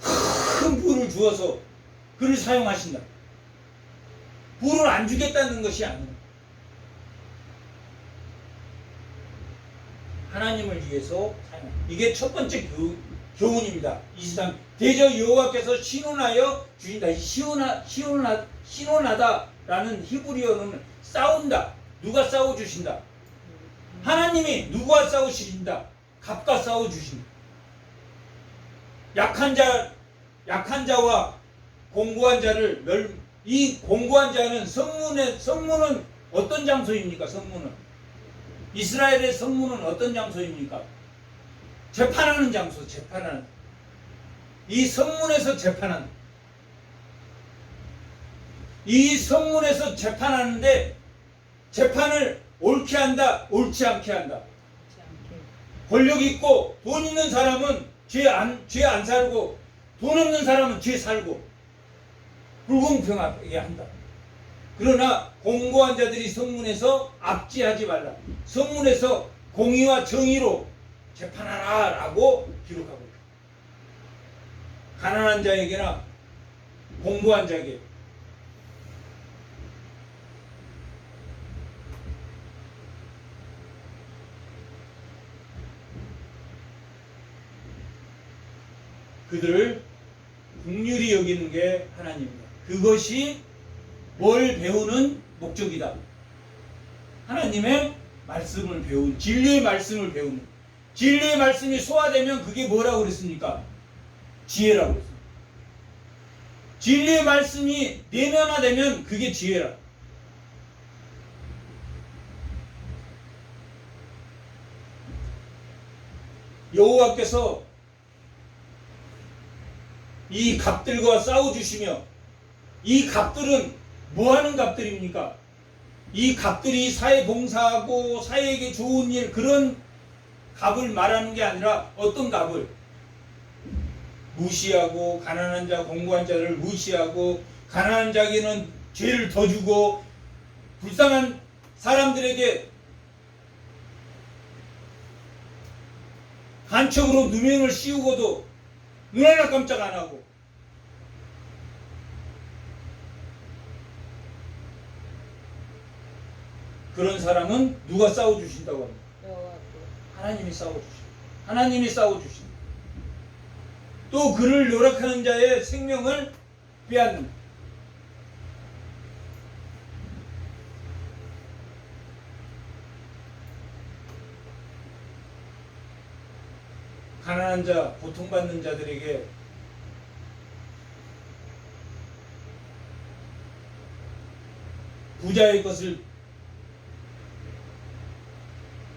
큰 부를 주어서 그를 사용하신다. 부를 안 주겠다는 것이 아니에요. 하나님을 위해서 사용한다. 이게 첫 번째 교훈입니다. 23 대저 여호와께서 신원하여 주신다. 신원하다라는 히브리어는 싸운다. 누가 싸워주신다. 하나님이 누구와 싸우신다. 갑과 싸워주신다. 약한 자와 공고한 자를 이 공고한 자는 성문은 어떤 장소입니까? 성문은 이스라엘의 성문은 어떤 장소입니까? 재판하는 장소, 재판하는. 이 성문에서 재판하는. 이 성문에서 재판하는데 재판을 옳게 한다, 옳지 않게 한다. 권력 있고 돈 있는 사람은 죄 안 살고 돈 없는 사람은 죄 살고 불공평하게 한다. 그러나 공고한 자들이 성문에서 압제하지 말라. 성문에서 공의와 정의로 재판하라 라고 기록하고 있다. 가난한 자에게나 공고한 자에게 그들을 긍휼히 여기는 게 하나님입니다. 그것이 뭘 배우는 목적이다. 하나님의 말씀을 배운, 진리의 말씀을 배우는. 진리의 말씀이 소화되면 그게 뭐라고 그랬습니까? 지혜라고 그랬습니다. 진리의 말씀이 내면화되면 그게 지혜라. 여호와께서 이 갑들과 싸워주시며, 이 갑들은 뭐하는 갑들입니까? 이 갑들이 사회 봉사하고 사회에게 좋은 일, 그런 갑을 말하는 게 아니라 어떤 갑을? 무시하고 가난한 자, 공고한 자를 무시하고 가난한 자에게는 죄를 더 주고 불쌍한 사람들에게 간첩으로 누명을 씌우고도 눈 하나 깜짝 안 하고, 그런 사람은 누가 싸워주신다고 합니다. 하나님이 싸워주신다. 하나님이 싸워주신다. 또 그를 요락하는 자의 생명을 빼앗는다. 가난한 자, 고통받는 자들에게 부자의 것을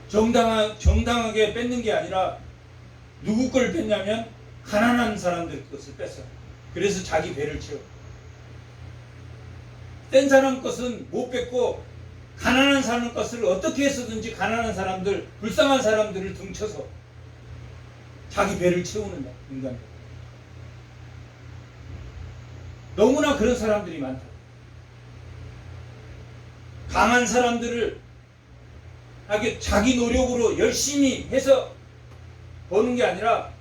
정당하게 뺏는 게 아니라 누구 걸 뺐냐면 가난한 사람들 것을 뺐어요. 그래서 자기 배를 채워. 뗀 사람 것은 못 뺐고 가난한 사람 것을 어떻게 해서든지 가난한 사람들, 불쌍한 사람들을 등쳐서 자기 배를 채우는 인간. 너무나 그런 사람들이 많다. 강한 사람들을 자기 노력으로 열심히 해서 버는 게 아니라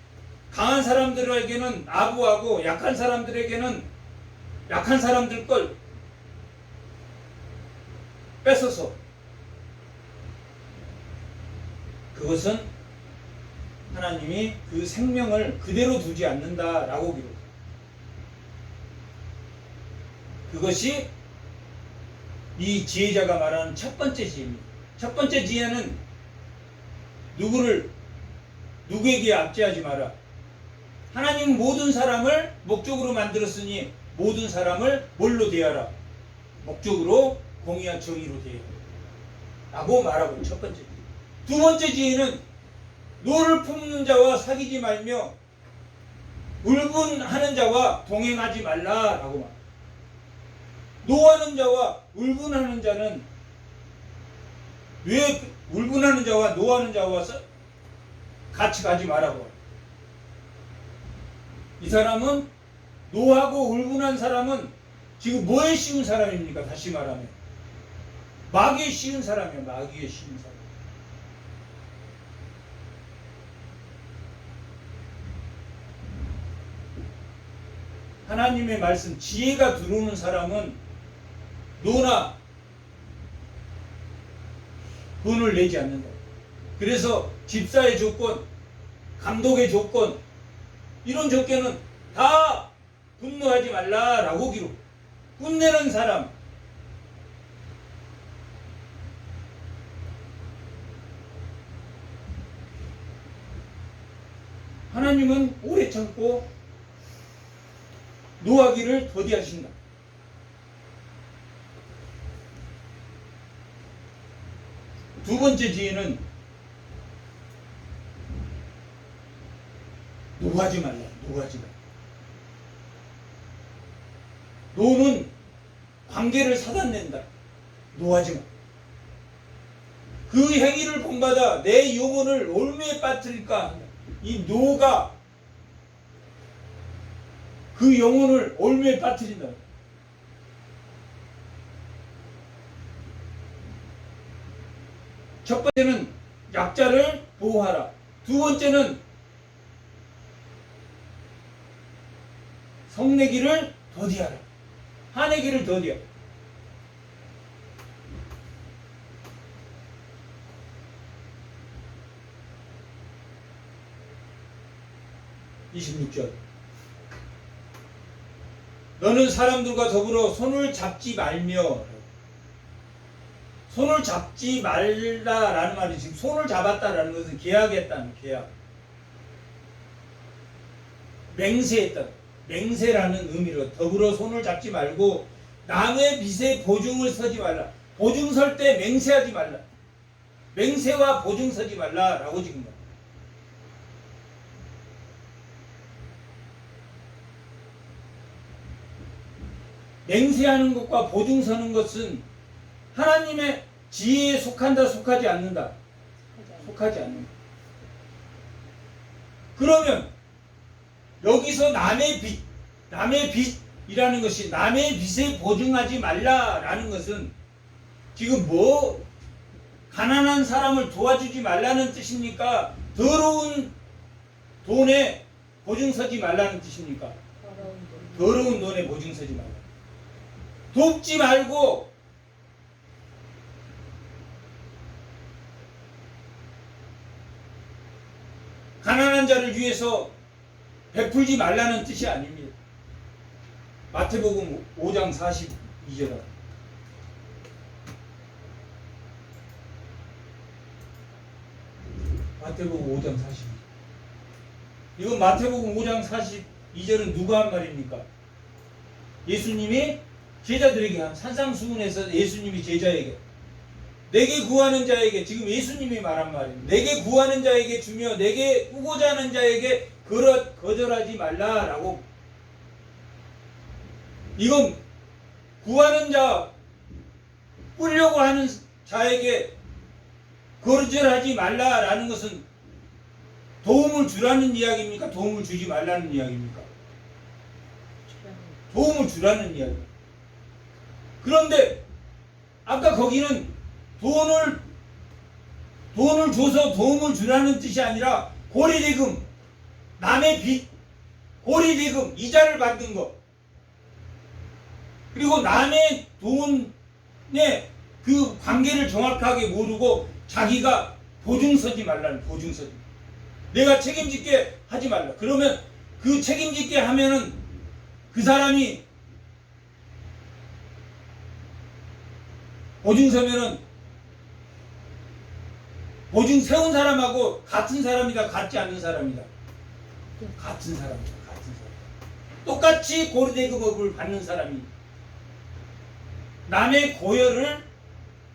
강한 사람들에게는 아부하고 약한 사람들에게는 약한 사람들 걸 뺏어서, 그것은 하나님이 그 생명을 그대로 두지 않는다라고 기록해요. 그것이 이 지혜자가 말하는 첫 번째 지혜입니다. 첫 번째 지혜는 누구에게 압제하지 마라. 하나님은 모든 사람을 목적으로 만들었으니 모든 사람을 뭘로 대하라? 목적으로 공의와 정의로 대하라 라고 말하고, 첫 번째 지혜. 두 번째 지혜는 노를 품는 자와 사귀지 말며 울분하는 자와 동행하지 말라라고 말합니다. 노하는 자와 울분하는 자는, 왜 울분하는 자와 노하는 자와 같이 가지 말라고. 이 사람은, 노하고 울분한 사람은 지금 뭐에 씌운 사람입니까? 다시 말하면 마귀에 씌운 사람이에요. 마귀에 씌운 사람. 하나님의 말씀, 지혜가 들어오는 사람은 노나 돈을 내지 않는다. 그래서 집사의 조건, 감독의 조건, 이런 족계는 다 분노하지 말라라고 기록. 끝내는 사람, 하나님은 오래 참고 노하기를 더디하신다. 두 번째 지혜는 노하지 말라. 노하지 말라. 노는 관계를 사단낸다. 노하지 마. 그 행위를 본받아 내 영혼을 올무에 빠뜨릴까? 이 노가 그 영혼을 올무에 빠뜨린다. 첫 번째는 약자를 보호하라. 두 번째는 성내기를 더디하라. 화내기를 더디하라. (26절) 너는 사람들과 더불어 손을 잡지 말며. 손을 잡지 말라라는 말이 지금 손을 잡았다라는 것은 계약했다는 계약. 맹세했다. 맹세라는 의미로 더불어 손을 잡지 말고 남의 빚에 보증을 서지 말라. 보증 설 때 맹세하지 말라. 맹세와 보증 서지 말라라고 지금 말합니다. 맹세하는 것과 보증 서는 것은 하나님의 지혜에 속한다, 속하지 않는다? 속하지 않는다. 그러면 여기서 남의 빚이라는 것이 남의 빚에 보증하지 말라라는 것은 지금 뭐 가난한 사람을 도와주지 말라는 뜻입니까? 더러운 돈에 보증 서지 말라는 뜻입니까? 더러운 돈에 보증 서지 말라. 돕지 말고 가난한 자를 위해서 베풀지 말라는 뜻이 아닙니다. 마태복음 5장 42절. 마태복음 5장 42절. 이건 마태복음 5장 42절은 누가 한 말입니까? 예수님이 제자들에게 한 산상수훈에서 예수님이 제자에게 내게 구하는 자에게, 지금 예수님이 말한 말입니다. 내게 구하는 자에게 주며 내게 꾸고자 하는 자에게 거절하지 말라라고. 이건 구하는 자, 꾸려고 하는 자에게 거절하지 말라라는 것은 도움을 주라는 이야기입니까? 도움을 주지 말라는 이야기입니까? 도움을 주라는 이야기. 그런데 아까 거기는 돈을 줘서 도움을 주라는 뜻이 아니라 고리대금, 남의 빚, 고리대금, 이자를 받는 것, 그리고 남의 돈에 그 관계를 정확하게 모르고 자기가 보증서지 말라는, 보증서지. 내가 책임질게 하지 말라. 그러면 그 책임질게 하면은 그 사람이 보증서면은 보증 세운 사람하고 같은 사람이다, 같지 않는 사람이다. 같은 사람이다, 같은 사람. 똑같이 고리대금업을 받는 사람이 남의 고열을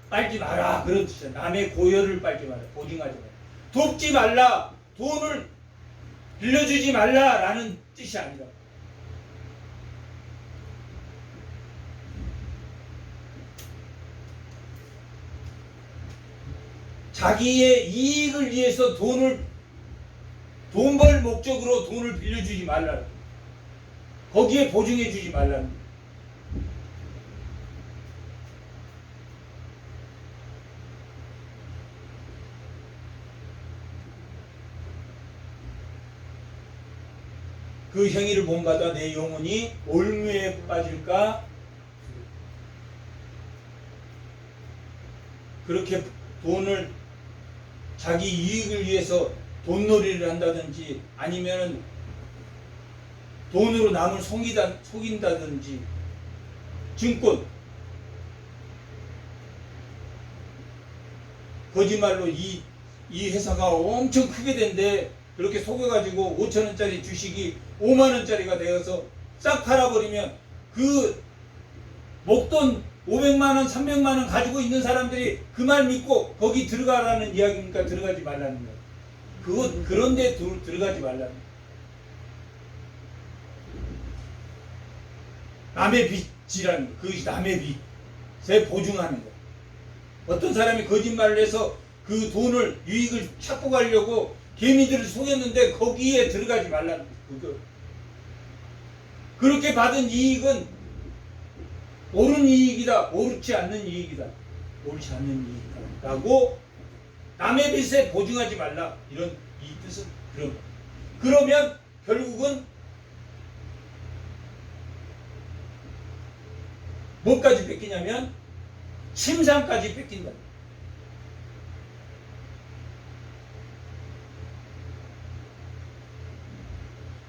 빨지 마라, 그런 뜻이야. 남의 고열을 빨지 마라, 보증하지 마라. 돕지 말라, 돈을 빌려주지 말라라는 뜻이 아니라. 자기의 이익을 위해서 돈 벌 목적으로 돈을 빌려주지 말라. 거기에 보증해 주지 말라. 그 행위를 본받아 내 영혼이 올무에 빠질까? 그렇게 돈을 자기 이익을 위해서 돈놀이를 한다든지 아니면은 돈으로 남을 속인다든지, 증권, 거짓말로 이 회사가 엄청 크게 된대. 그렇게 속여가지고 5천원짜리 주식이 5만원짜리가 되어서 싹 팔아버리면 그 목돈 500만원, 300만원 가지고 있는 사람들이 그 말 믿고 거기 들어가라는 이야기니까 들어가지 말라는 거야. 그런데 들어가지 말라는 거야. 남의 빚이라는 거. 그것이 남의 빚에 보증하는 거. 어떤 사람이 거짓말을 해서 그 돈을, 유익을 찾고 가려고 개미들을 속였는데 거기에 들어가지 말라는 거. 그렇게 받은 이익은 옳은 이익이다. 옳지 않는 이익이다. 옳지 않는 이익이다. 라고 남의 빚에 보증하지 말라. 이런 이 뜻은 그런 거. 그러면 결국은 뭐까지 뺏기냐면 침상까지 뺏긴다.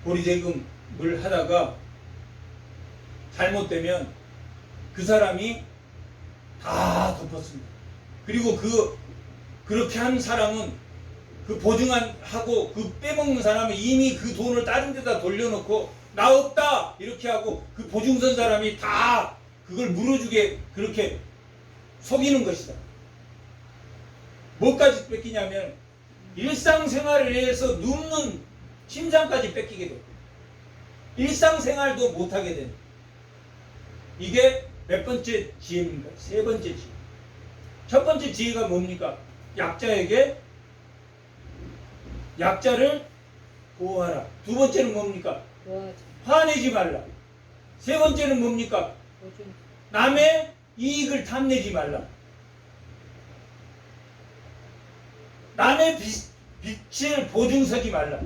보리대금을 하다가 잘못되면 그 사람이 다 덮었습니다. 그리고 그렇게 한 사람은 그 보증하고 그 빼먹는 사람은 이미 그 돈을 다른 데다 돌려놓고 나 없다 이렇게 하고 그 보증선 사람이 다 그걸 물어주게 그렇게 속이는 것이다. 뭐까지 뺏기냐면 일상생활을 위해서 눕는 침상까지 뺏기게 돼. 일상생활도 못하게 되는. 이게 몇 번째 지혜입니까? 세 번째 지혜. 첫 번째 지혜가 뭡니까? 약자에게 약자를 보호하라. 두 번째는 뭡니까? 화내지 말라. 세 번째는 뭡니까? 남의 이익을 탐내지 말라. 남의 빚을 보증서지 말라.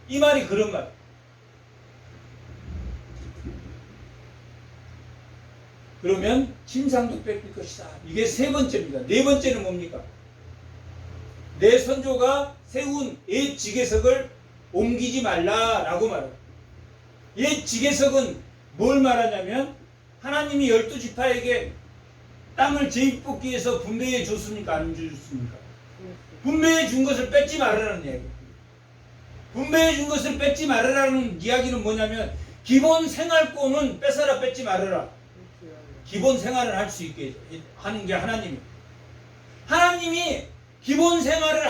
이 말이 그런 말. 그러면 침상도 뺏길 것이다. 이게 세 번째입니다. 네 번째는 뭡니까? 내 선조가 세운 옛 지계석을 옮기지 말라라고 말합니다. 옛 지계석은 뭘 말하냐면 하나님이 12지파에게 땅을 제입복기 위해서 분배해 줬습니까? 안 줬습니까? 분배해 준 것을 뺏지 말으라는 이야기. 분배해 준 것을 뺏지 말으라는 이야기는 뭐냐면 기본 생활권은 뺏어라 뺏지 말으라. 기본 생활을 할 수 있게 하는 게 하나님이에요. 하나님이 기본 생활을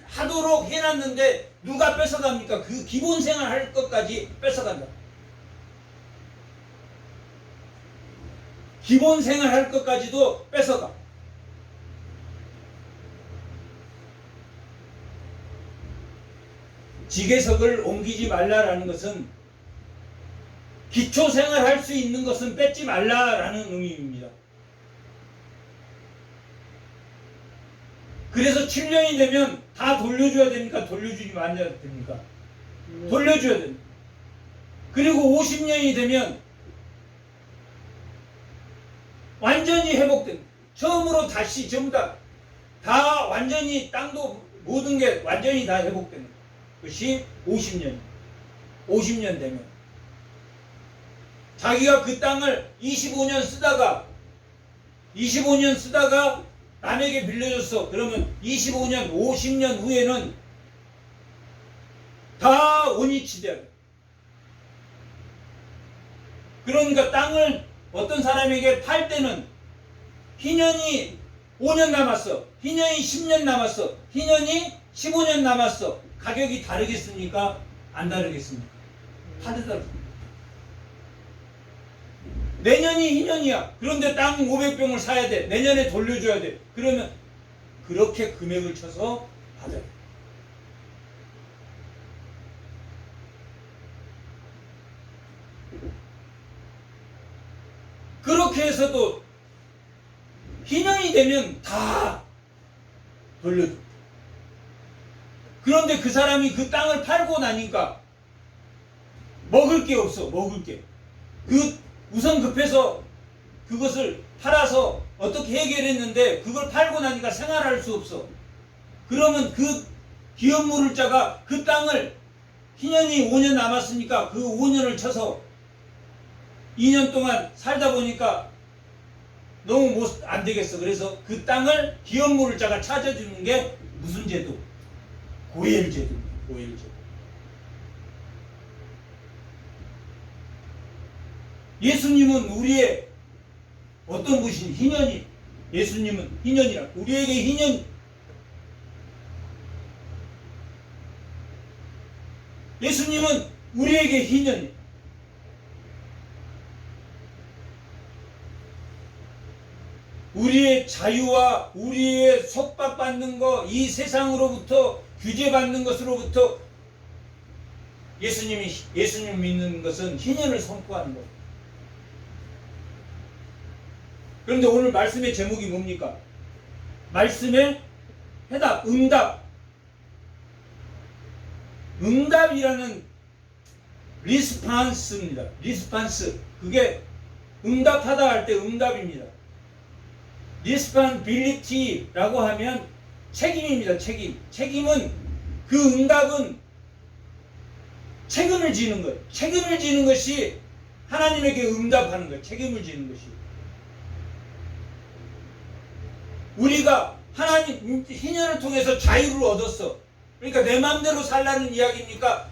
하도록 해놨는데 누가 뺏어갑니까? 그 기본 생활 할 것까지 뺏어간다. 기본 생활 할 것까지도 뺏어가. 지계석을 옮기지 말라라는 것은 기초 생활 할 수 있는 것은 뺏지 말라라는 의미입니다. 그래서 7년이 되면 다 돌려줘야 됩니까? 돌려주지 말아야 됩니까? 돌려줘야 됩니다. 그리고 50년이 되면 완전히 회복됩니다. 처음으로 다시 전부 다 완전히 땅도 모든 게 완전히 다 회복됩니다. 그것이 50년. 50년 되면 자기가 그 땅을 25년 쓰다가 남에게 빌려줬어. 그러면 25년, 50년 후에는 다 원위치 돼야 돼. 그러니까 땅을 어떤 사람에게 팔 때는 희년이 5년 남았어. 희년이 10년 남았어. 희년이 15년 남았어. 가격이 다르겠습니까? 안 다르겠습니까? 다르다. 내년이 희년이야. 그런데 땅 500병을 사야 돼. 내년에 돌려줘야 돼. 그러면 그렇게 금액을 쳐서 받아요. 그렇게 해서도 희년이 되면 다 돌려줘. 그런데 그 사람이 그 땅을 팔고 나니까 먹을 게 없어. 먹을 게. 우선 급해서 그것을 팔아서 어떻게 해결했는데 그걸 팔고 나니까 생활할 수 없어. 그러면 그 기업 물을 자가 그 땅을 희년이 5년 남았으니까 그 5년을 쳐서 2년 동안 살다 보니까 너무 안 되겠어. 그래서 그 땅을 기업물자가 찾아주는 게 무슨 제도? 고엘제도입니다. 고엘제도. 예수님은 우리의 어떤 분이신 희년이, 예수님은 희년이라, 우리에게 희년, 예수님은 우리에게 희년이, 우리의 자유와 우리의 속박받는 것, 이 세상으로부터 규제받는 것으로부터 예수님 믿는 것은 희년을 선포하는 것. 그런데 오늘 말씀의 제목이 뭡니까? 말씀의 해답, 응답. 응답이라는 리스판스입니다. 리스판스. 그게 응답하다 할 때 응답입니다. 리스판빌리티라고 하면 책임입니다. 책임. 책임은 그 응답은 책임을 지는 거예요. 책임을 지는 것이 하나님에게 응답하는 거예요. 책임을 지는 것이. 우리가 하나님 희년을 통해서 자유를 얻었어. 그러니까 내 마음대로 살라는 이야기입니까?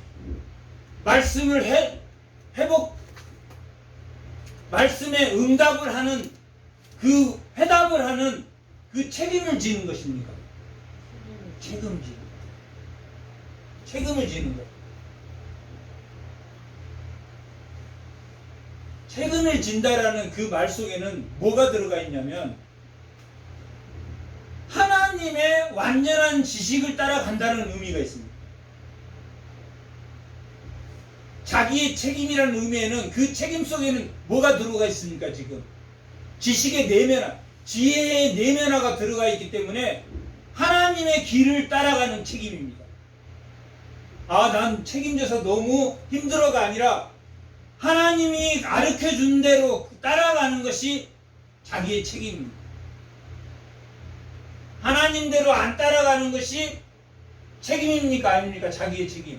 말씀을 회복, 말씀에 응답을 하는 그 회답을 하는 그 책임을 지는 것입니까? 책임을 지는 것. 책임을 진다라는 그 말 속에는 뭐가 들어가 있냐면 하나님의 완전한 지식을 따라간다는 의미가 있습니다. 자기의 책임이라는 의미에는 그 책임 속에는 뭐가 들어가 있습니까? 지금 지식의 내면화, 지혜의 내면화가 들어가 있기 때문에 하나님의 길을 따라가는 책임입니다. 아, 난 책임져서 너무 힘들어가 아니라 하나님이 가르쳐준 대로 따라가는 것이 자기의 책임입니다. 하나님대로 안 따라가는 것이 책임입니까? 아닙니까? 자기의 책임.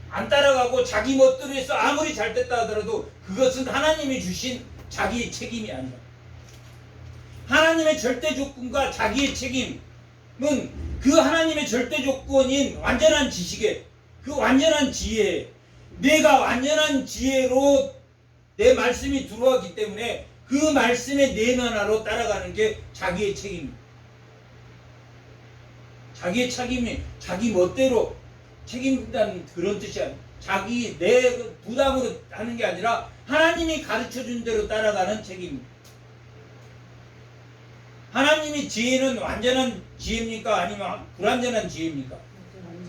안 따라가고 자기 멋대로 해서 아무리 잘 됐다 하더라도 그것은 하나님이 주신 자기의 책임이 아니라, 하나님의 절대 조건과 자기의 책임은 그 하나님의 절대 조건인 완전한 지식에, 그 완전한 지혜에, 내가 완전한 지혜로 내 말씀이 들어왔기 때문에 그 말씀의 내면화로 따라가는 게 자기의 책임입니다. 자기의 책임이 자기 멋대로 책임진다는 그런 뜻이 아니에요. 자기 내 부담으로 하는 게 아니라 하나님이 가르쳐준 대로 따라가는 책임입니다. 하나님이 지혜는 완전한 지혜입니까? 아니면 불완전한 지혜입니까?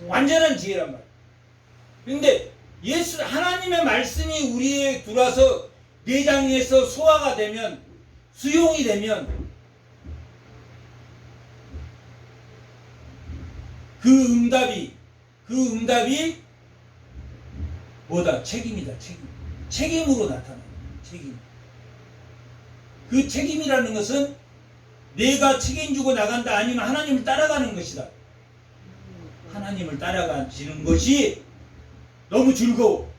완전한 지혜란 말이에요. 그런데 하나님의 말씀이 우리에 들어와서 내장에서 소화가 되면, 수용이 되면 그 응답이 뭐다? 책임이다. 책임으로 나타나요. 책임. 그 책임이라는 것은 내가 책임지고 나간다, 아니면 하나님을 따라가는 것이다. 하나님을 따라가지는 것이 너무 즐거워.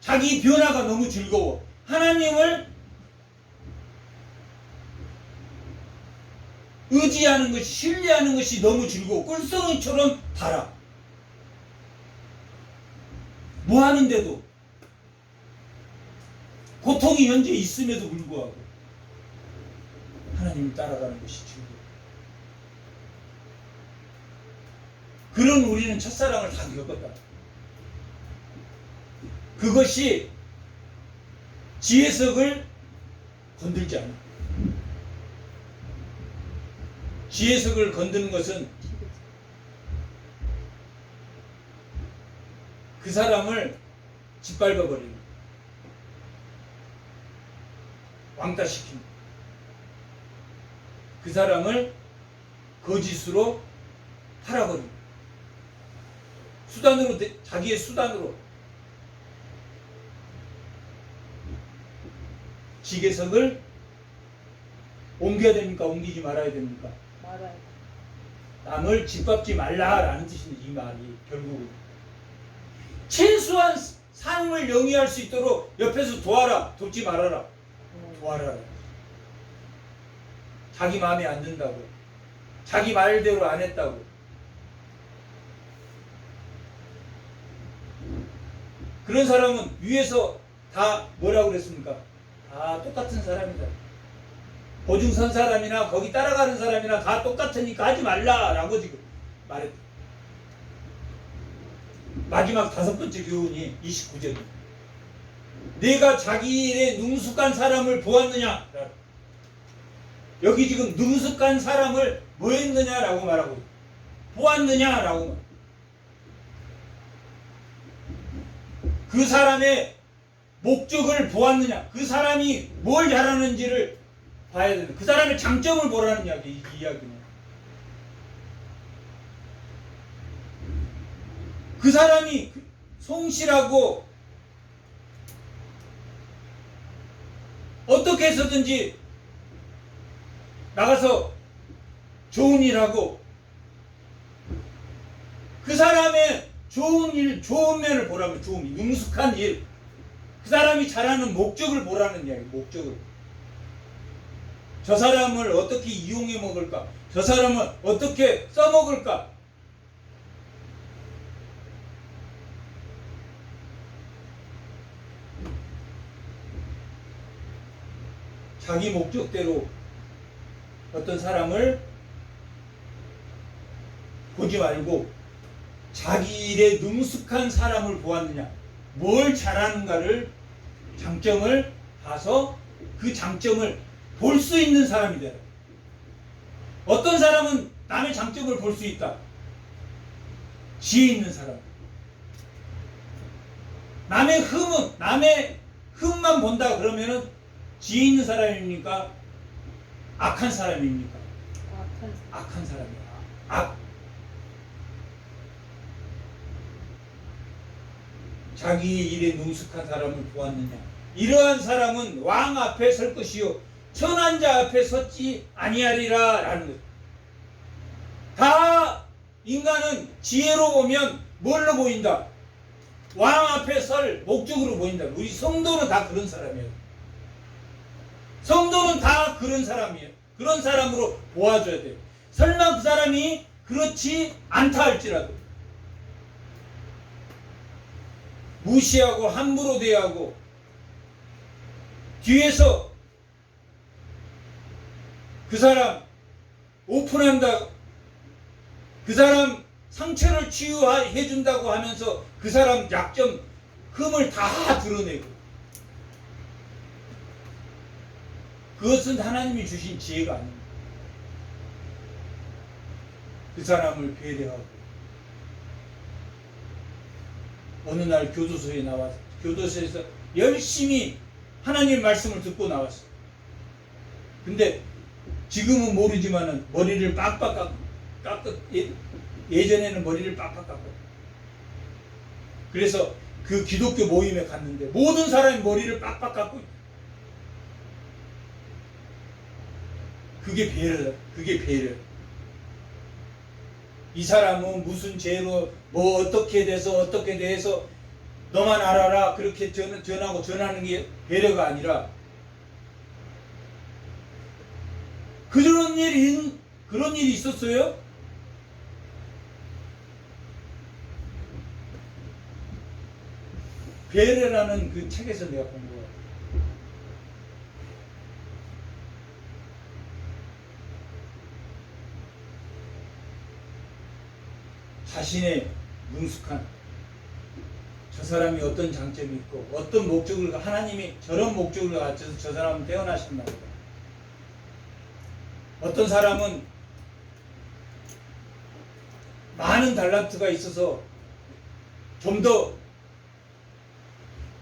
자기 변화가 너무 즐거워. 하나님을 의지하는 것이, 신뢰하는 것이 너무 즐거워. 꿀송이처럼 달아. 뭐 하는데도, 고통이 현재 있음에도 불구하고 하나님을 따라가는 것이 즐거워. 그런 우리는 첫사랑을 다 겪었다. 그것이 지혜석을 건들지 않아. 지혜석을 건드는 것은 그 사람을 짓밟아버리는, 왕따시키는, 그 사람을 거짓으로 팔아버리는, 수단으로, 자기의 수단으로 지혜석을 옮겨야 됩니까? 옮기지 말아야 됩니까? 말아요. 남을 짓밟지 말라라는 뜻입니다. 이 말이 결국은 최소한 삶을 영위할 수 있도록 옆에서 도와라. 돕지 말아라. 도와라. 자기 마음에 안 든다고, 자기 말대로 안 했다고. 그런 사람은 위에서 다 뭐라고 그랬습니까? 다 똑같은 사람이다. 보증 선 사람이나 거기 따라가는 사람이나 다 똑같으니까 하지 말라라고 지금 말했다. 마지막 5번째 교훈이 29절입니다. 내가 자기 일에 능숙한 사람을 보았느냐? 여기 지금 능숙한 사람을 뭐 했느냐라고 말하고 있어요. 보았느냐라고 말합니다. 그 사람의 목적을 보았느냐? 그 사람이 뭘 잘하는지를 봐야 된다. 그 사람의 장점을 보라는 이야기는. 그 사람이 성실하고 어떻게 해서든지 나가서 좋은 일하고 그 사람의 좋은 일, 좋은 면을 보라면 좋은 일, 능숙한 일. 그 사람이 잘하는 목적을 보라는 이야기, 목적을. 저 사람을 어떻게 이용해 먹을까? 저 사람을 어떻게 써먹을까? 자기 목적대로 어떤 사람을 보지 말고 자기 일에 능숙한 사람을 보았느냐, 뭘 잘하는가를 장점을 봐서 그 장점을 볼 수 있는 사람이 되라. 어떤 사람은 남의 장점을 볼 수 있다. 지혜 있는 사람. 남의 흠만 본다 그러면은 지혜 있는 사람입니까? 악한 사람입니까? 악한 사람이야. 자기 일에 능숙한 사람을 보았느냐? 이러한 사람은 왕 앞에 설 것이요 천한 자 앞에 섰지 아니하리라 라는 것. 다 인간은 지혜로 보면 뭘로 보인다? 왕 앞에 설 목적으로 보인다. 우리 성도는 다 그런 사람이에요. 성도는 다 그런 사람이에요. 그런 사람으로 보아줘야 돼요. 설마 그 사람이 그렇지 않다 할지라도 무시하고 함부로 대하고 뒤에서 그 사람 오픈한다, 그 사람 상처를 치유해 준다고 하면서 그 사람 약점, 흠을 다 드러내고, 그것은 하나님이 주신 지혜가 아닙니다. 그 사람을 배려하고 어느 날 교도소에 나와서 교도소에서 열심히 하나님 말씀을 듣고 나왔어요. 근데 지금은 모르지만은 머리를 빡빡 깎고 예전에는 머리를 빡빡 깎고, 그래서 그 기독교 모임에 갔는데 모든 사람이 머리를 빡빡 깎고 있다. 그게 배려다. 그게 배려. 이 사람은 무슨 죄로 뭐 어떻게 돼서 너만 알아라 그렇게 전하고 전하는 게 배려가 아니라, 그런 일이 있었어요? 배려라는 그 책에서 내가 본 거야. 자신의 능숙한, 저 사람이 어떤 장점이 있고 어떤 목적을, 하나님이 저런 목적을 갖춰서 저 사람은 태어나신다. 어떤 사람은 많은 달란트가 있어서 좀 더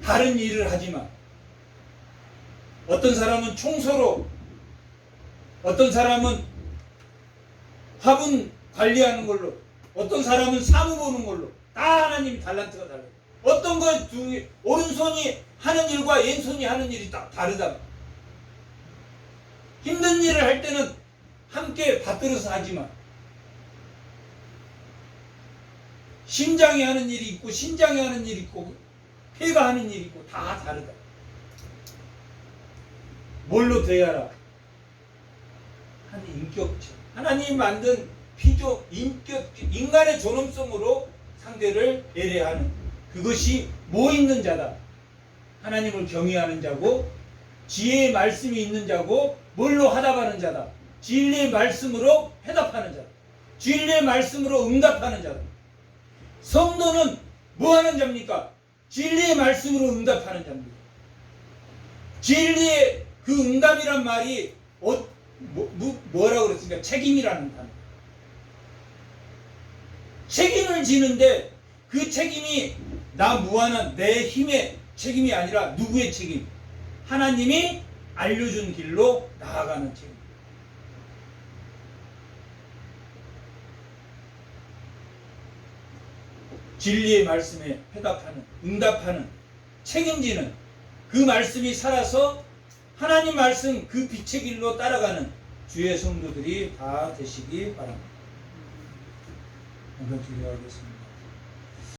다른 일을 하지만, 어떤 사람은 청소로, 어떤 사람은 화분 관리하는 걸로, 어떤 사람은 사무 보는 걸로, 다 하나님이 달란트가 달라요. 어떤 건 오른손이 하는 일과 왼손이 하는 일이 딱 다르다. 힘든 일을 할 때는 함께 받들어서 하지만 심장이 하는 일이 있고 신장이 하는 일이 있고 폐가 하는 일이 있고 다 다르다. 뭘로 돼야라? 한 인격체. 하나님 만든 피조 인격 인간의 존엄성으로 상대를 배려하는 그것이 뭐 있는 자다. 하나님을 경외하는 자고 지혜의 말씀이 있는 자고 뭘로 화답하는 자다. 진리의 말씀으로 해답하는 자다. 진리의 말씀으로 응답하는 자다. 성도는 뭐 하는 자입니까? 진리의 말씀으로 응답하는 자입니다. 진리의 그 응답이란 말이 뭐라고 그랬습니까? 책임이라는 단어. 책임을 지는데 그 책임이 나 무한한 내 힘의 책임이 아니라 누구의 책임? 하나님이 알려준 길로 나아가는 책임. 진리의 말씀에 해답하는, 응답하는, 책임지는 그 말씀이 살아서 하나님 말씀 그 빛의 길로 따라가는 주의 성도들이 다 되시기 바랍니다. 한번 기도하겠습니다.